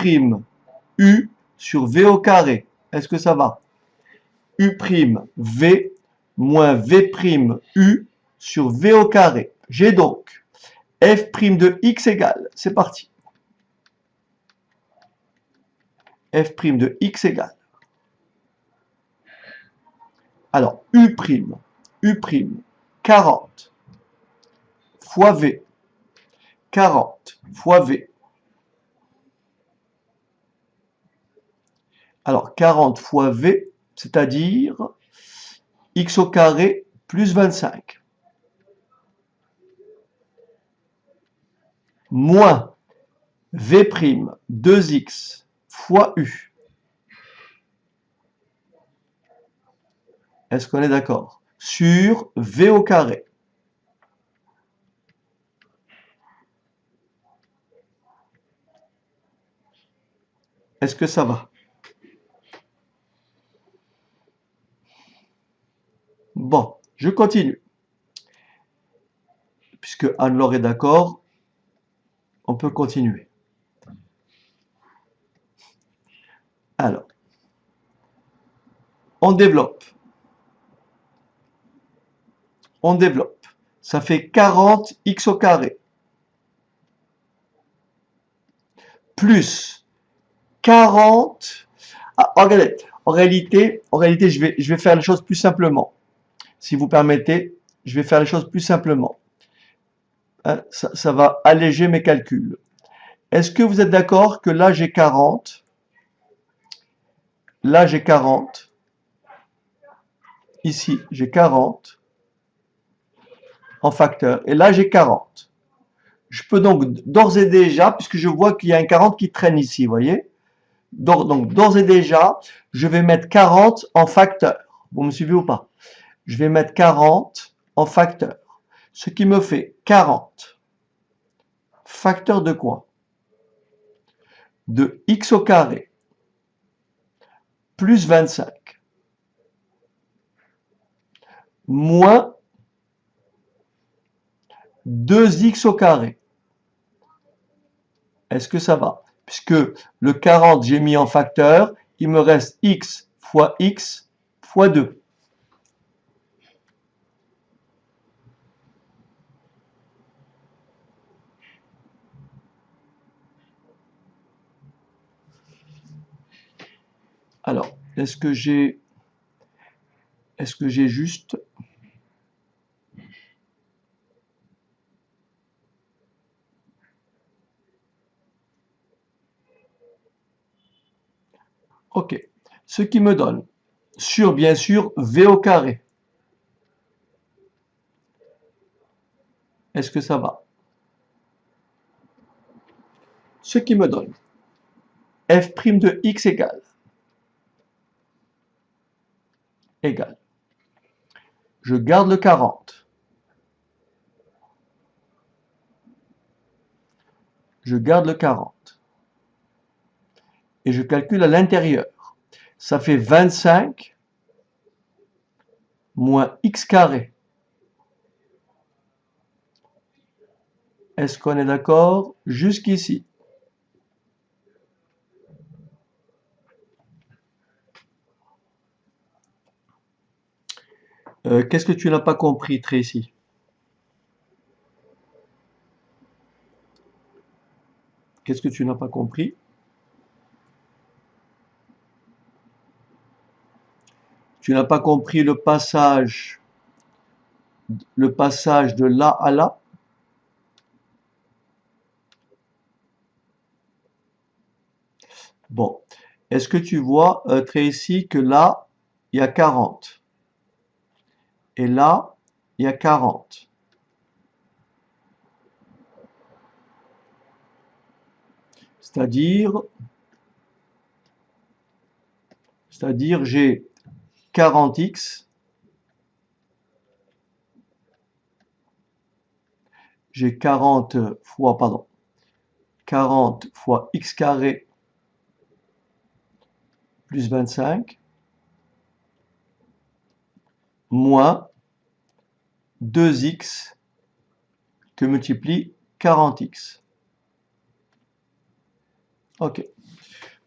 Speaker 1: u sur v au carré. Est-ce que ça va? U', v moins v' u sur v au carré. J'ai donc f' de x égale. C'est parti. F' de x égale. Alors, U', 40 fois V. 40 fois V. Alors, 40 fois V, c'est-à-dire x au carré plus 25. Moins V', 2x fois U. Est-ce qu'on est d'accord? Sur V au carré. Est-ce que ça va? Bon, je continue. Puisque Anne-Laure est d'accord, On peut continuer. Alors, on développe. On développe. Ça fait 40x au carré. Plus 40. Ah, regardez, en réalité, je vais faire les choses plus simplement. Si vous permettez, je vais faire les choses plus simplement. Hein, ça va alléger mes calculs. Est-ce que vous êtes d'accord que là j'ai 40, là j'ai 40, ici j'ai 40 en facteur, et là j'ai 40. Je peux donc d'ores et déjà, puisque je vois qu'il y a un 40 qui traîne ici, vous voyez, donc d'ores et déjà, je vais mettre 40 en facteur. Vous me suivez ou pas? Je vais mettre 40 en facteur. Ce qui me fait 40. Facteur de quoi? De x au carré plus 25 moins 2x au carré. Est-ce que ça va? Puisque le 40, j'ai mis en facteur, il me reste x fois 2. Alors, est-ce que j'ai juste... Ok. Ce qui me donne, sur bien sûr, v au carré. Est-ce que ça va? Ce qui me donne f' de x égale. Je garde le 40. Je garde le 40. Et je calcule à l'intérieur. Ça fait 25 moins x carré. Est-ce qu'on est d'accord jusqu'ici? Qu'est-ce que tu n'as pas compris, Tracy? Qu'est-ce que tu n'as pas compris? Tu n'as pas compris le passage de là à là? Bon. Est-ce que tu vois, Tracy, que là, il y a 40. Et là, il y a 40. C'est-à-dire j'ai 40x, j'ai 40 fois x carré plus 25 moins 2x que multiplie 40x. Ok.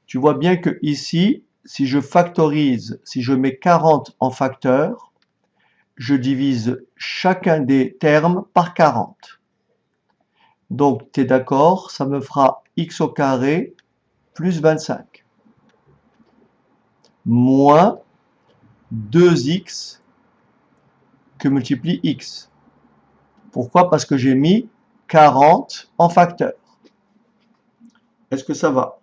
Speaker 1: Tu vois bien que ici, si je factorise, si je mets 40 en facteur, je divise chacun des termes par 40. Donc, tu es d'accord, ça me fera x au carré plus 25 moins 2x que multiplie x. Pourquoi? Parce que j'ai mis 40 en facteur. Est-ce que ça va?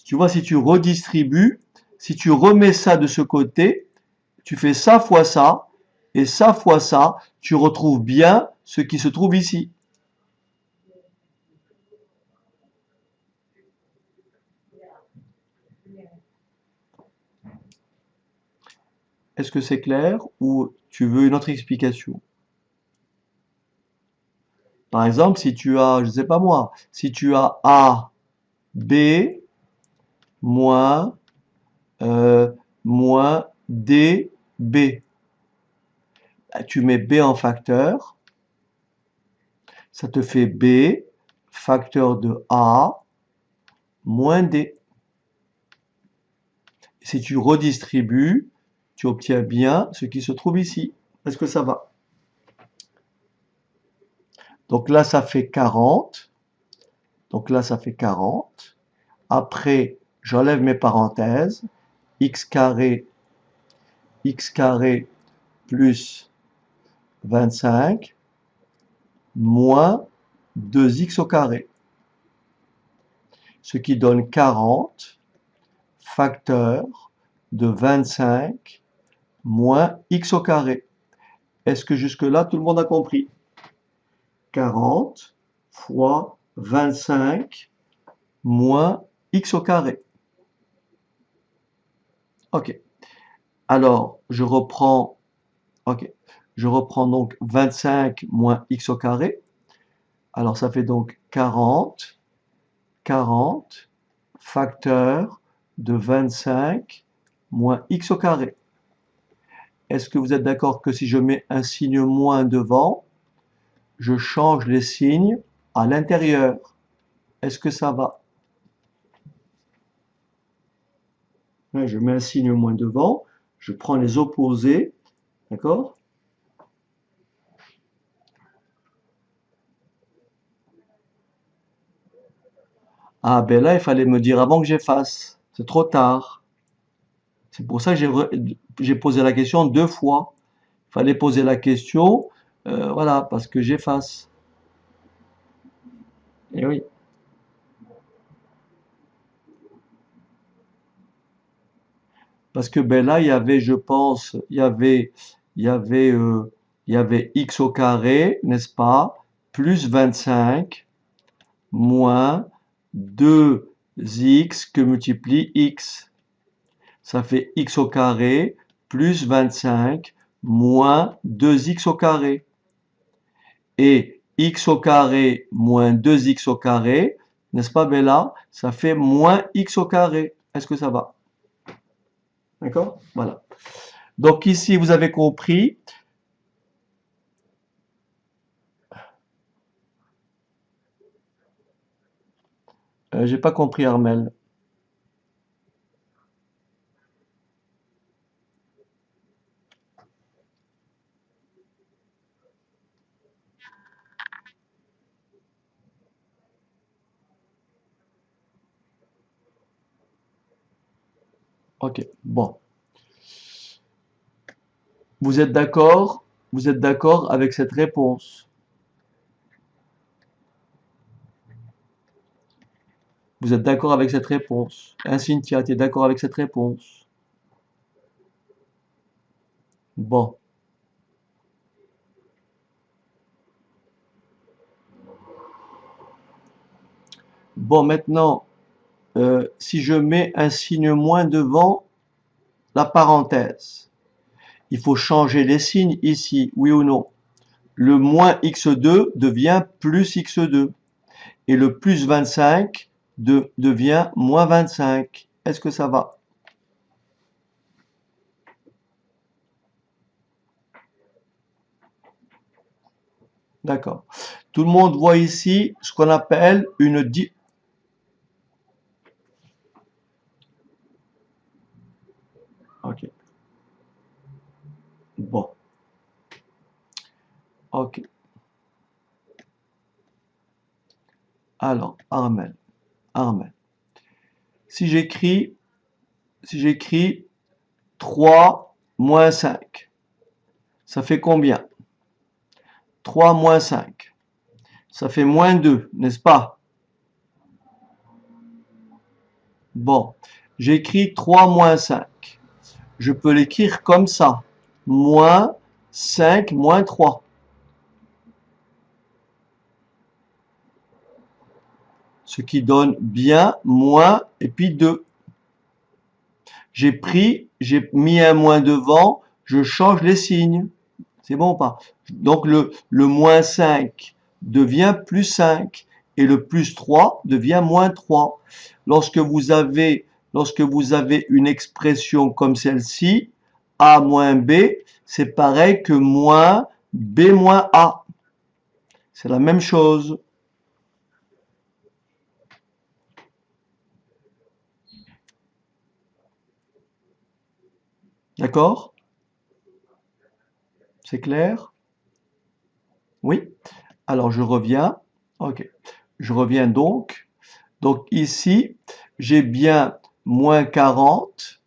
Speaker 1: Tu vois, si tu redistribues, si tu remets ça de ce côté, tu fais ça fois ça, et ça fois ça, tu retrouves bien ce qui se trouve ici. Est-ce que c'est clair ou tu veux une autre explication? Par exemple, si tu as, je ne sais pas moi, si tu as A, B, moins, moins D, B, tu mets B en facteur, Ça te fait B facteur de A moins D. Si tu redistribues, tu obtiens bien ce qui se trouve ici. Est-ce que ça va? Donc là, ça fait 40. Donc là, ça fait 40. Après, j'enlève mes parenthèses. X carré plus 25 moins 2x au carré. Ce qui donne 40 facteur de 25 moins x au carré. Est-ce que jusque-là, tout le monde a compris? 40 fois 25 moins x au carré. Ok. Alors, je reprends donc 25 moins x au carré. Alors, ça fait donc 40 facteur de 25 moins x au carré. Est-ce que vous êtes d'accord que si je mets un signe moins devant, je change les signes à l'intérieur? Est-ce que ça va? Je mets un signe moins devant, je prends les opposés, d'accord? Ah ben là, il fallait me dire avant que j'efface. C'est trop tard. C'est pour ça que j'ai posé la question 2 fois. Il fallait poser la question, voilà, parce que j'efface. Et oui. Parce que ben là, il y avait, je pense, il y avait, euh, il y avait x au carré, n'est-ce pas, plus 25 moins 2x que multiplie x. Ça fait x au carré plus 25 moins 2x au carré. Et x au carré moins 2x au carré, n'est-ce pas Bella? Ça fait moins x au carré. Est-ce que ça va? D'accord? Voilà. Donc ici, vous avez compris. J'ai pas compris Armel. Ok, bon. Vous êtes d'accord? Vous êtes d'accord avec cette réponse? Vous êtes d'accord avec cette réponse? Hein, Cynthia, tu es d'accord avec cette réponse? Bon. Bon, maintenant, si je mets un signe moins devant la parenthèse, il faut changer les signes ici, oui ou non? Le moins x2 devient plus x2 et le plus 25 devient moins 25. Est-ce que ça va? D'accord. Tout le monde voit ici ce qu'on appelle une Ok. Bon. Ok. Alors, Armel. Si j'écris 3 moins 5, ça fait combien? 3 moins 5, ça fait moins 2, n'est-ce pas? Bon, j'écris 3 moins 5. Je peux l'écrire comme ça. Moins 5 moins 3. Ce qui donne bien moins et puis 2. J'ai mis un moins devant, je change les signes. C'est bon ou pas? Donc le moins 5 devient plus 5 et le plus 3 devient moins 3. Lorsque vous avez une expression comme celle-ci, A moins B, c'est pareil que moins B moins A. C'est la même chose. D'accord? C'est clair? Oui? Alors je reviens. Ok. Je reviens donc. Donc ici, j'ai bien moins 40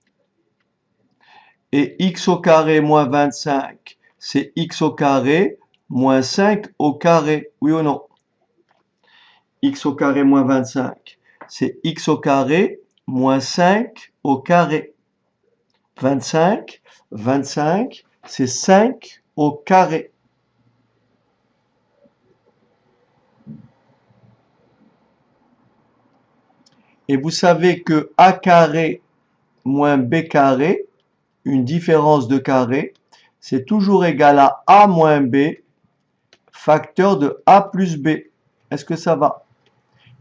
Speaker 1: et x au carré moins 25, c'est x au carré moins 5 au carré. Oui ou non? X au carré moins 25, c'est x au carré moins 5 au carré. 25, 25, c'est 5 au carré. Et vous savez que a carré moins b carré, une différence de carré, c'est toujours égal à a moins b, facteur de a plus b. Est-ce que ça va?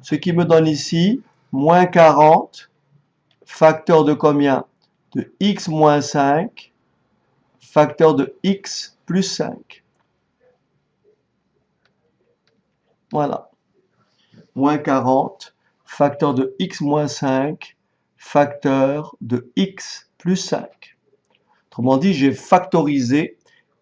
Speaker 1: Ce qui me donne ici moins 40, facteur de combien? De x moins 5, facteur de x plus 5. Voilà. Moins 40, facteur de x moins 5, facteur de x plus 5. Autrement dit, j'ai factorisé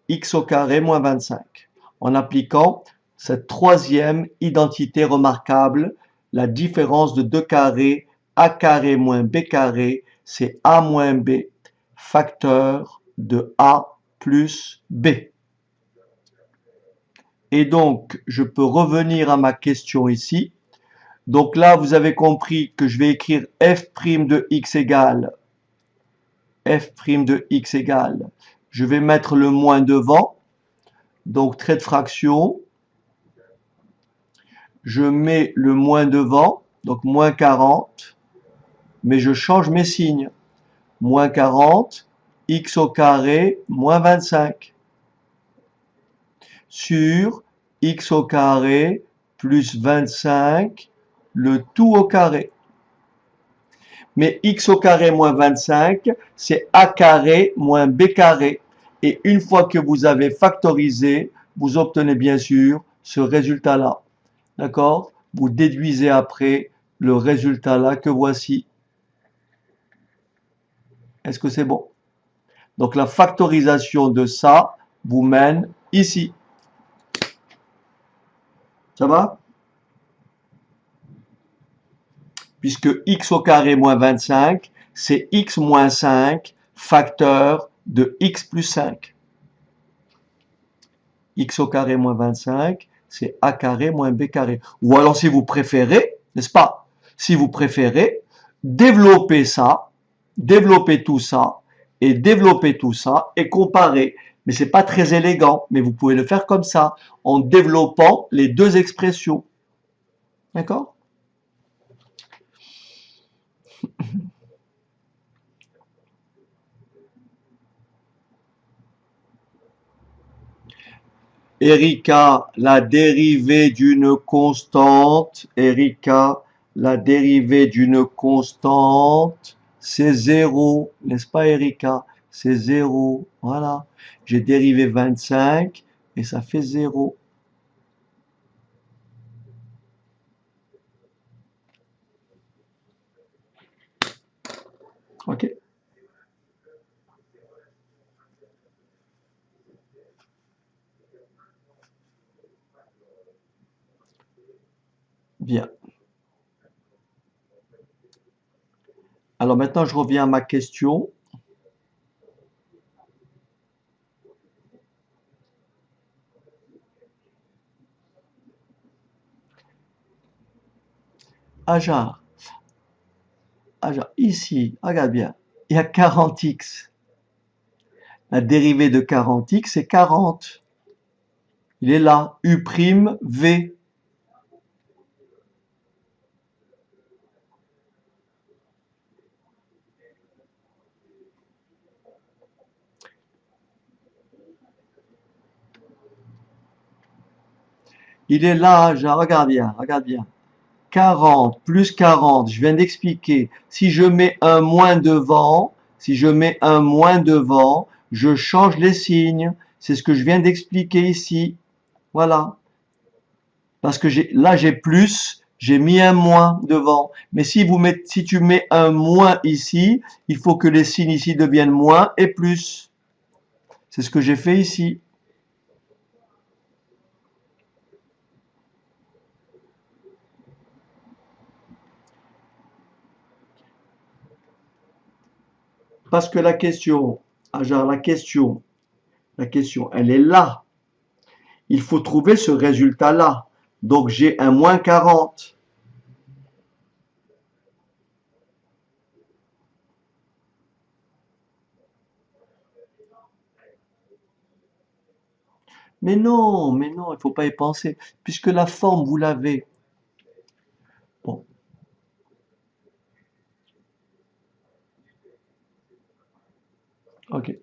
Speaker 1: x au carré moins 25 en appliquant cette troisième identité remarquable, la différence de deux carrés, a carré moins b carré, c'est a moins b, facteur de a plus b. Et donc, je peux revenir à ma question ici. Donc là, vous avez compris que je vais écrire f' de x égale f' de x égale. Je vais mettre le moins devant. Donc, trait de fraction. Je mets le moins devant. Donc, moins 40. Mais je change mes signes. Moins 40, x au carré, moins 25. Sur x au carré plus 25, le tout au carré. Mais x au carré moins 25, c'est a carré moins b carré. Et une fois que vous avez factorisé, vous obtenez bien sûr ce résultat-là. D'accord? Vous déduisez après le résultat-là que voici. Est-ce que c'est bon? Donc la factorisation de ça vous mène ici. Ça va? Puisque x au carré moins 25, c'est x moins 5 facteur de x plus 5. X au carré moins 25, c'est a carré moins b carré. Ou alors si vous préférez, n'est-ce pas? Si vous préférez, développer ça, développer tout ça, et développer tout ça, et comparer. Mais c'est pas très élégant, mais vous pouvez le faire comme ça, en développant les deux expressions. D'accord? Erika, la dérivée d'une constante, Erika, la dérivée d'une constante, c'est 0, n'est-ce pas Erika? C'est 0, voilà. J'ai dérivé 25 et ça fait 0. Ok? Bien. Alors maintenant, je reviens à ma question. Ajar, Ajar, ici, regarde bien, il y a 40x. La dérivée de 40x, c'est 40. Il est là, U', il est là, Ajar, regarde bien, regarde bien. 40 plus 40, je viens d'expliquer. Si je mets un moins devant, si je mets un moins devant, je change les signes. C'est ce que je viens d'expliquer ici. Voilà. Parce que là, j'ai plus, j'ai mis un moins devant. Mais si tu mets un moins ici, il faut que les signes ici deviennent moins et plus. C'est ce que j'ai fait ici. Parce que la question, la question, elle est là. Il faut trouver ce résultat-là. Donc j'ai un moins 40. Mais non, il ne faut pas y penser. Puisque la forme, vous l'avez. Bon. Ok.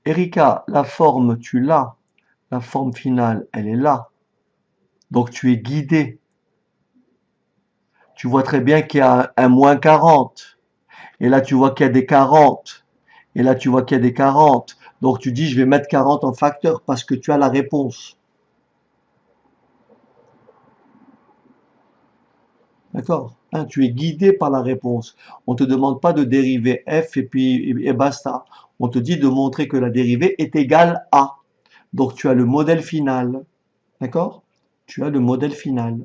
Speaker 1: Erika, la forme, tu l'as. La forme finale, elle est là. Donc tu es guidé. Tu vois très bien qu'il y a un moins 40. Et là, tu vois qu'il y a des 40. Et là, tu vois qu'il y a des 40. Donc tu dis, je vais mettre 40 en facteur parce que tu as la réponse. D'accord? Hein, tu es guidé par la réponse. On ne te demande pas de dériver f et puis et basta. On te dit de montrer que la dérivée est égale à. Donc tu as le modèle final. D'accord? Tu as le modèle final.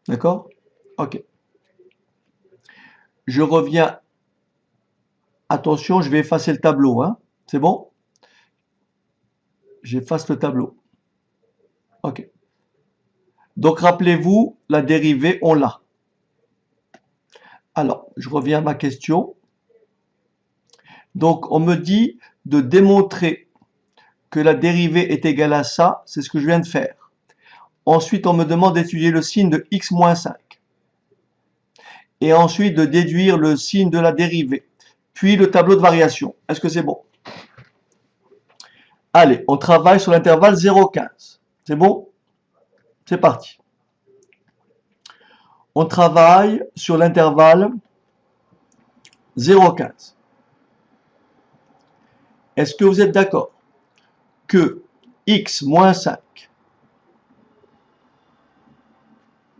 Speaker 1: D'accord? Ok. Je reviens. Attention, je vais effacer le tableau. Hein? C'est bon? J'efface le tableau. Ok. Donc rappelez-vous, la dérivée, on l'a. Alors, je reviens à ma question. Donc, on me dit de démontrer que la dérivée est égale à ça. C'est ce que je viens de faire. Ensuite, on me demande d'étudier le signe de x moins 5. Et ensuite, de déduire le signe de la dérivée. Puis le tableau de variation. Est-ce que c'est bon? Allez, on travaille sur l'intervalle 0,15. C'est bon? C'est parti. On travaille sur l'intervalle 0,15. Est-ce que vous êtes d'accord que x moins 5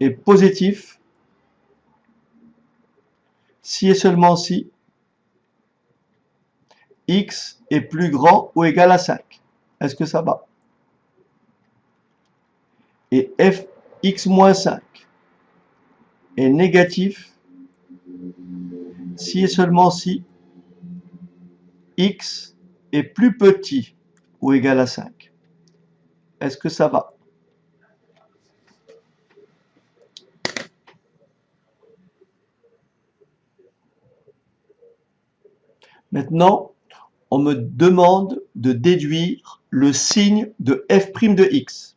Speaker 1: est positif si et seulement si x est plus grand ou égal à 5? Est-ce que ça va? Et f x moins 5 est négatif si et seulement si x est plus petit ou égal à 5. Est-ce que ça va? Maintenant, on me demande de déduire le signe de f' de x.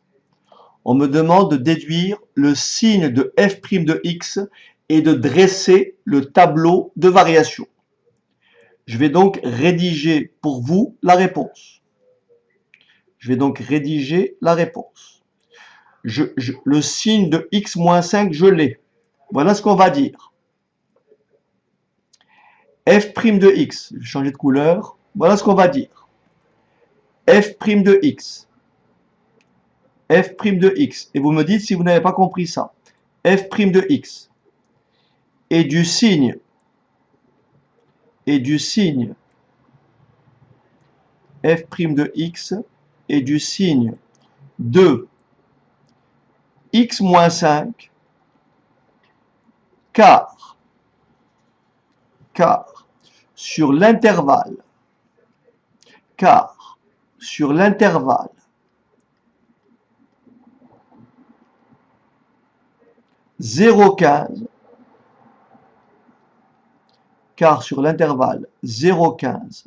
Speaker 1: On me demande de déduire le signe de f' de x et de dresser le tableau de variation. Je vais donc rédiger pour vous la réponse. Je vais donc rédiger la réponse. Le signe de x moins 5, je l'ai. Voilà ce qu'on va dire. F' de x, je vais changer de couleur. Voilà ce qu'on va dire. F' de x. F' de x. Et vous me dites si vous n'avez pas compris ça. F' de x. Et du signe. F' de x et du signe de x moins 5 car sur l'intervalle 0,15 car sur l'intervalle 0,15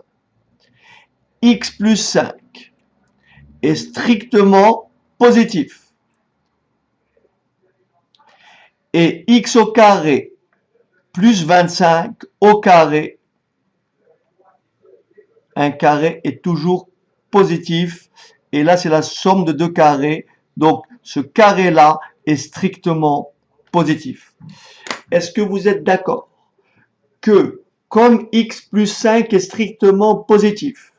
Speaker 1: x plus 5 est strictement positif et x au carré plus 25 au carré, un carré est toujours positif et là c'est la somme de deux carrés, donc ce carré là est strictement positif. Est-ce que vous êtes d'accord que comme x plus 5 est strictement positif,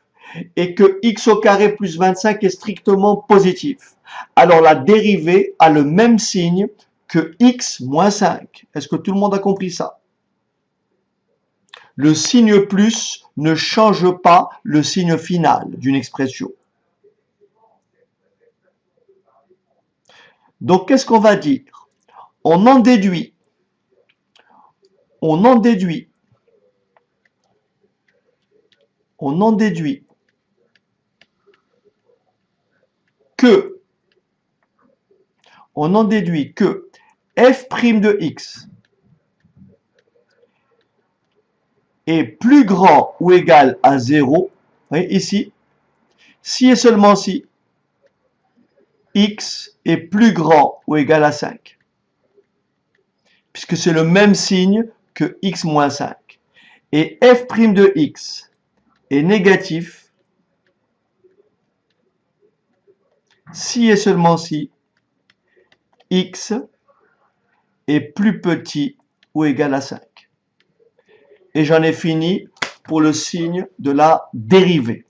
Speaker 1: et que x au carré plus 25 est strictement positif. Alors la dérivée a le même signe que x moins 5. Est-ce que tout le monde a compris ça? Le signe plus ne change pas le signe final d'une expression. Donc qu'est-ce qu'on va dire? On en déduit que f' de x est plus grand ou égal à 0, vous voyez ici, si et seulement si x est plus grand ou égal à 5, puisque c'est le même signe que x moins 5. Et f' de x est négatif si et seulement si x est plus petit ou égal à 5. Et j'en ai fini pour le signe de la dérivée.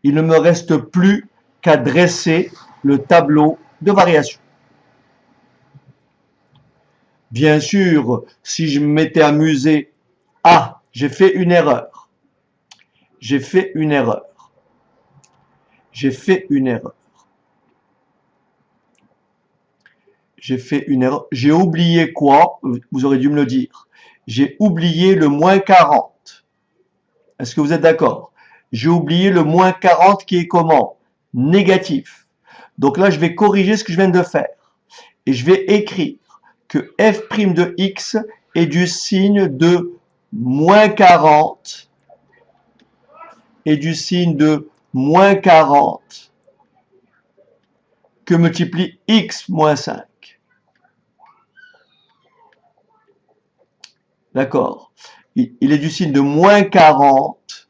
Speaker 1: Il ne me reste plus qu'à dresser le tableau de variation. Bien sûr, si je m'étais amusé, j'ai fait une erreur. J'ai fait une erreur. J'ai oublié quoi? Vous aurez dû me le dire. J'ai oublié le moins 40. Est-ce que vous êtes d'accord? J'ai oublié le moins 40 qui est comment? Négatif. Donc là, je vais corriger ce que je viens de faire. Et je vais écrire que f' de x est du signe de moins 40 et du signe de moins 40 que multiplie x moins 5. D'accord? Il est du signe de moins 40.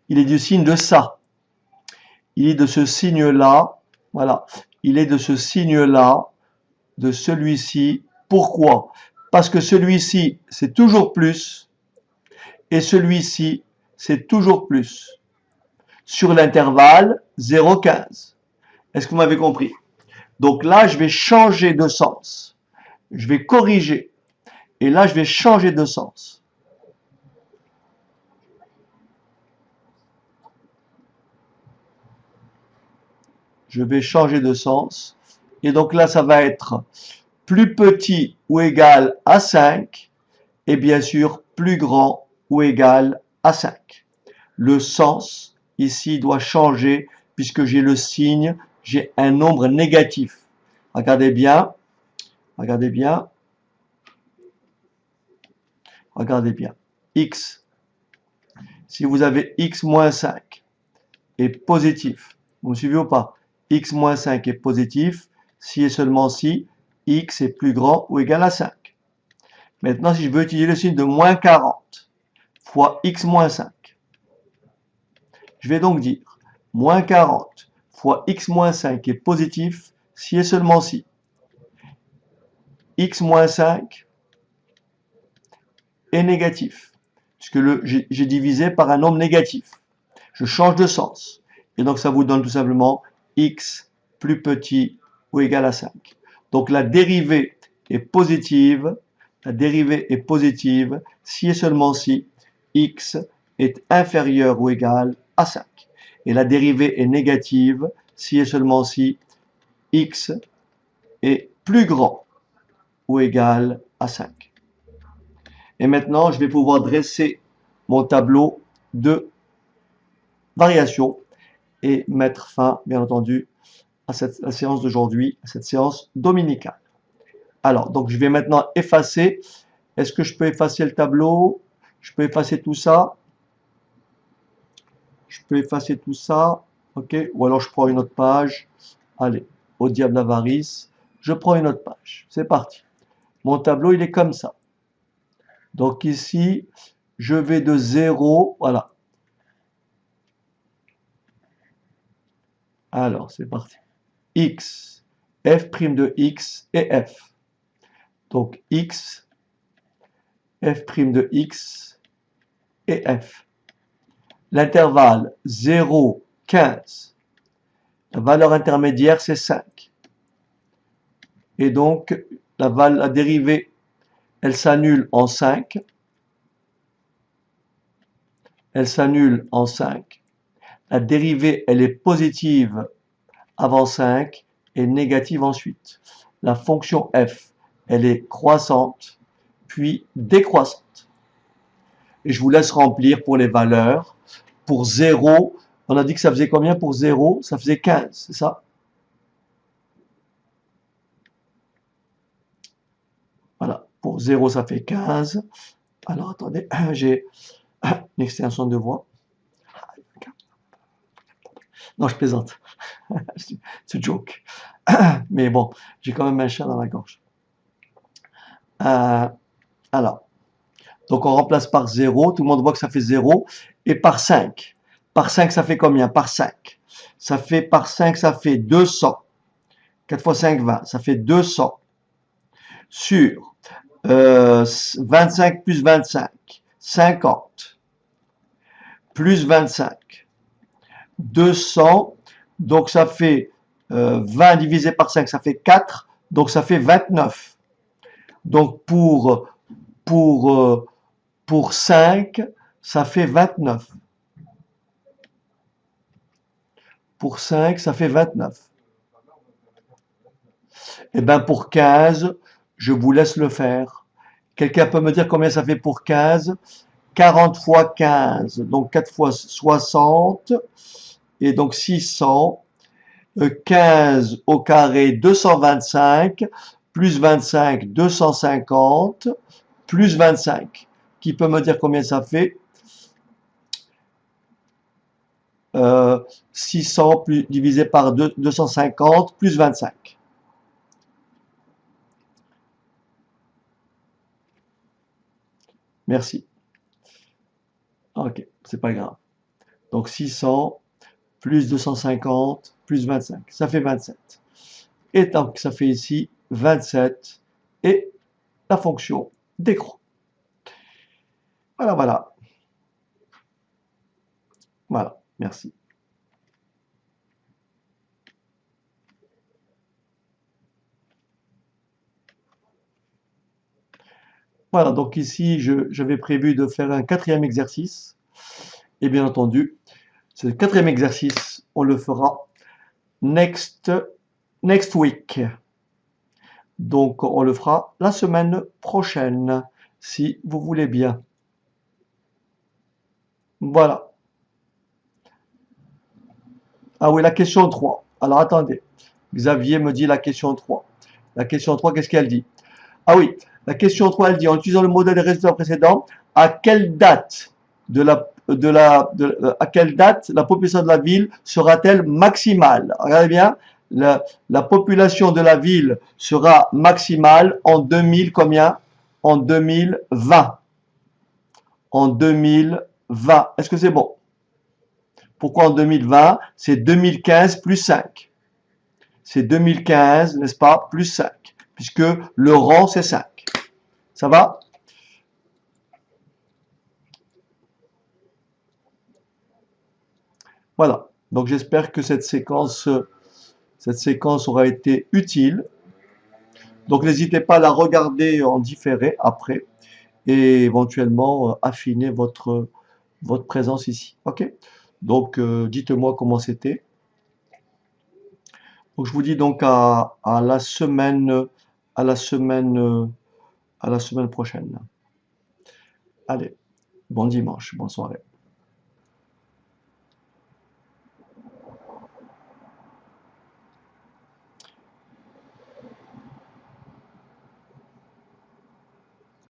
Speaker 1: Il est du signe de ça. Il est de ce signe-là. Voilà. Il est de ce signe-là, de celui-ci. Pourquoi? Parce que celui-ci, c'est toujours plus. Et celui-ci, c'est toujours plus. Sur l'intervalle 0,15. Est-ce que vous m'avez compris? Donc là, je vais changer de sens. Je vais corriger. Et là, je vais changer de sens. Je vais changer de sens. Et donc là, ça va être plus petit ou égal à 5. Et bien sûr, plus grand ou égal à 5. Le sens, ici, doit changer puisque j'ai le signe, j'ai un nombre négatif. Regardez bien. Regardez bien. Regardez bien. X. Si vous avez x moins 5 est positif, vous me suivez ou pas? X moins 5 est positif si et seulement si x est plus grand ou égal à 5. Maintenant, si je veux utiliser le signe de moins 40 fois x moins 5, je vais donc dire moins 40 fois x moins 5 est positif si et seulement si x moins 5 est négatif, puisque j'ai divisé par un nombre négatif. Je change de sens. Et donc, ça vous donne tout simplement x plus petit ou égal à 5. Donc, la dérivée est positive. La dérivée est positive si et seulement si x est inférieur ou égal à 5. Et la dérivée est négative si et seulement si x est plus grand ou égal à 5. Et maintenant, je vais pouvoir dresser mon tableau de variation et mettre fin, bien entendu, à la séance d'aujourd'hui, à cette séance dominicale. Alors, donc je vais maintenant effacer. Est-ce que je peux effacer le tableau? Je peux effacer tout ça. Je peux effacer tout ça. OK? Ou alors je prends une autre page. Allez, au diable l'avarice. Je prends une autre page. C'est parti. Mon tableau, il est comme ça. Donc ici, je vais de 0. Voilà. Alors, c'est parti. X, f' de x et f. Donc x, f' de x et f. l'intervalle 0, 15. La valeur intermédiaire, c'est 5. Et donc, la dérivée, elle s'annule en 5. Elle s'annule en 5. La dérivée, elle est positive avant 5 et négative ensuite. La fonction f, elle est croissante, puis décroissante. Et je vous laisse remplir pour les valeurs. Pour 0, on a dit que ça faisait combien pour 0? Ça faisait 15, c'est ça? Voilà, pour 0, ça fait 15. Alors, attendez, j'ai une extension de voix. Non, je plaisante. C'est joke. Mais bon, j'ai quand même un chat dans la gorge. Alors, donc on remplace par 0. Tout le monde voit que ça fait 0. Et par 5. Par 5, ça fait combien? Par 5. Ça fait, par 5, ça fait 200. 4 fois 5, 20. Ça fait 200. Sur 25 plus 25. 50. Plus 25. 200. Donc ça fait 20 divisé par 5, ça fait 4. Donc ça fait 29. Donc pour 5, ça fait 29. Pour 5, ça fait 29. Et bien pour 15, je vous laisse le faire. Quelqu'un peut me dire combien ça fait pour 15? 40 fois 15, donc 4 fois 60, et donc 600. 15 au carré, 225, plus 25, 250, plus 25. Qui peut me dire combien ça fait? 600 divisé par 250, plus 25. Merci. Ok, c'est pas grave. Donc 600 plus 250 plus 25, ça fait 27. Et donc ça fait ici 27 et la fonction décroît. Voilà, voilà. Voilà, merci. Voilà, donc ici, j'avais prévu de faire un 4e exercice. Et bien entendu, ce 4e exercice, on le fera next week. Donc, on le fera la semaine prochaine, si vous voulez bien. Voilà. Ah oui, la question 3. Alors, attendez. Xavier me dit la question 3. La question 3, qu'est-ce qu'elle dit? Ah oui, la question 3, elle dit, en utilisant le modèle des résultats précédents, à quelle date à quelle date la population de la ville sera-t-elle maximale? Regardez bien, la population de la ville sera maximale en 2000 combien? En 2020. En 2020. Est-ce que c'est bon? Pourquoi en 2020? C'est 2015 plus 5. C'est 2015, n'est-ce pas? Plus 5. Puisque le rang, c'est 5. Ça va? Voilà. Donc j'espère que cette séquence aura été utile. Donc n'hésitez pas à la regarder en différé après et éventuellement affiner votre présence ici. Ok? Donc dites-moi comment c'était. Donc je vous dis donc à la semaine prochaine. Allez, bon dimanche, bonne soirée.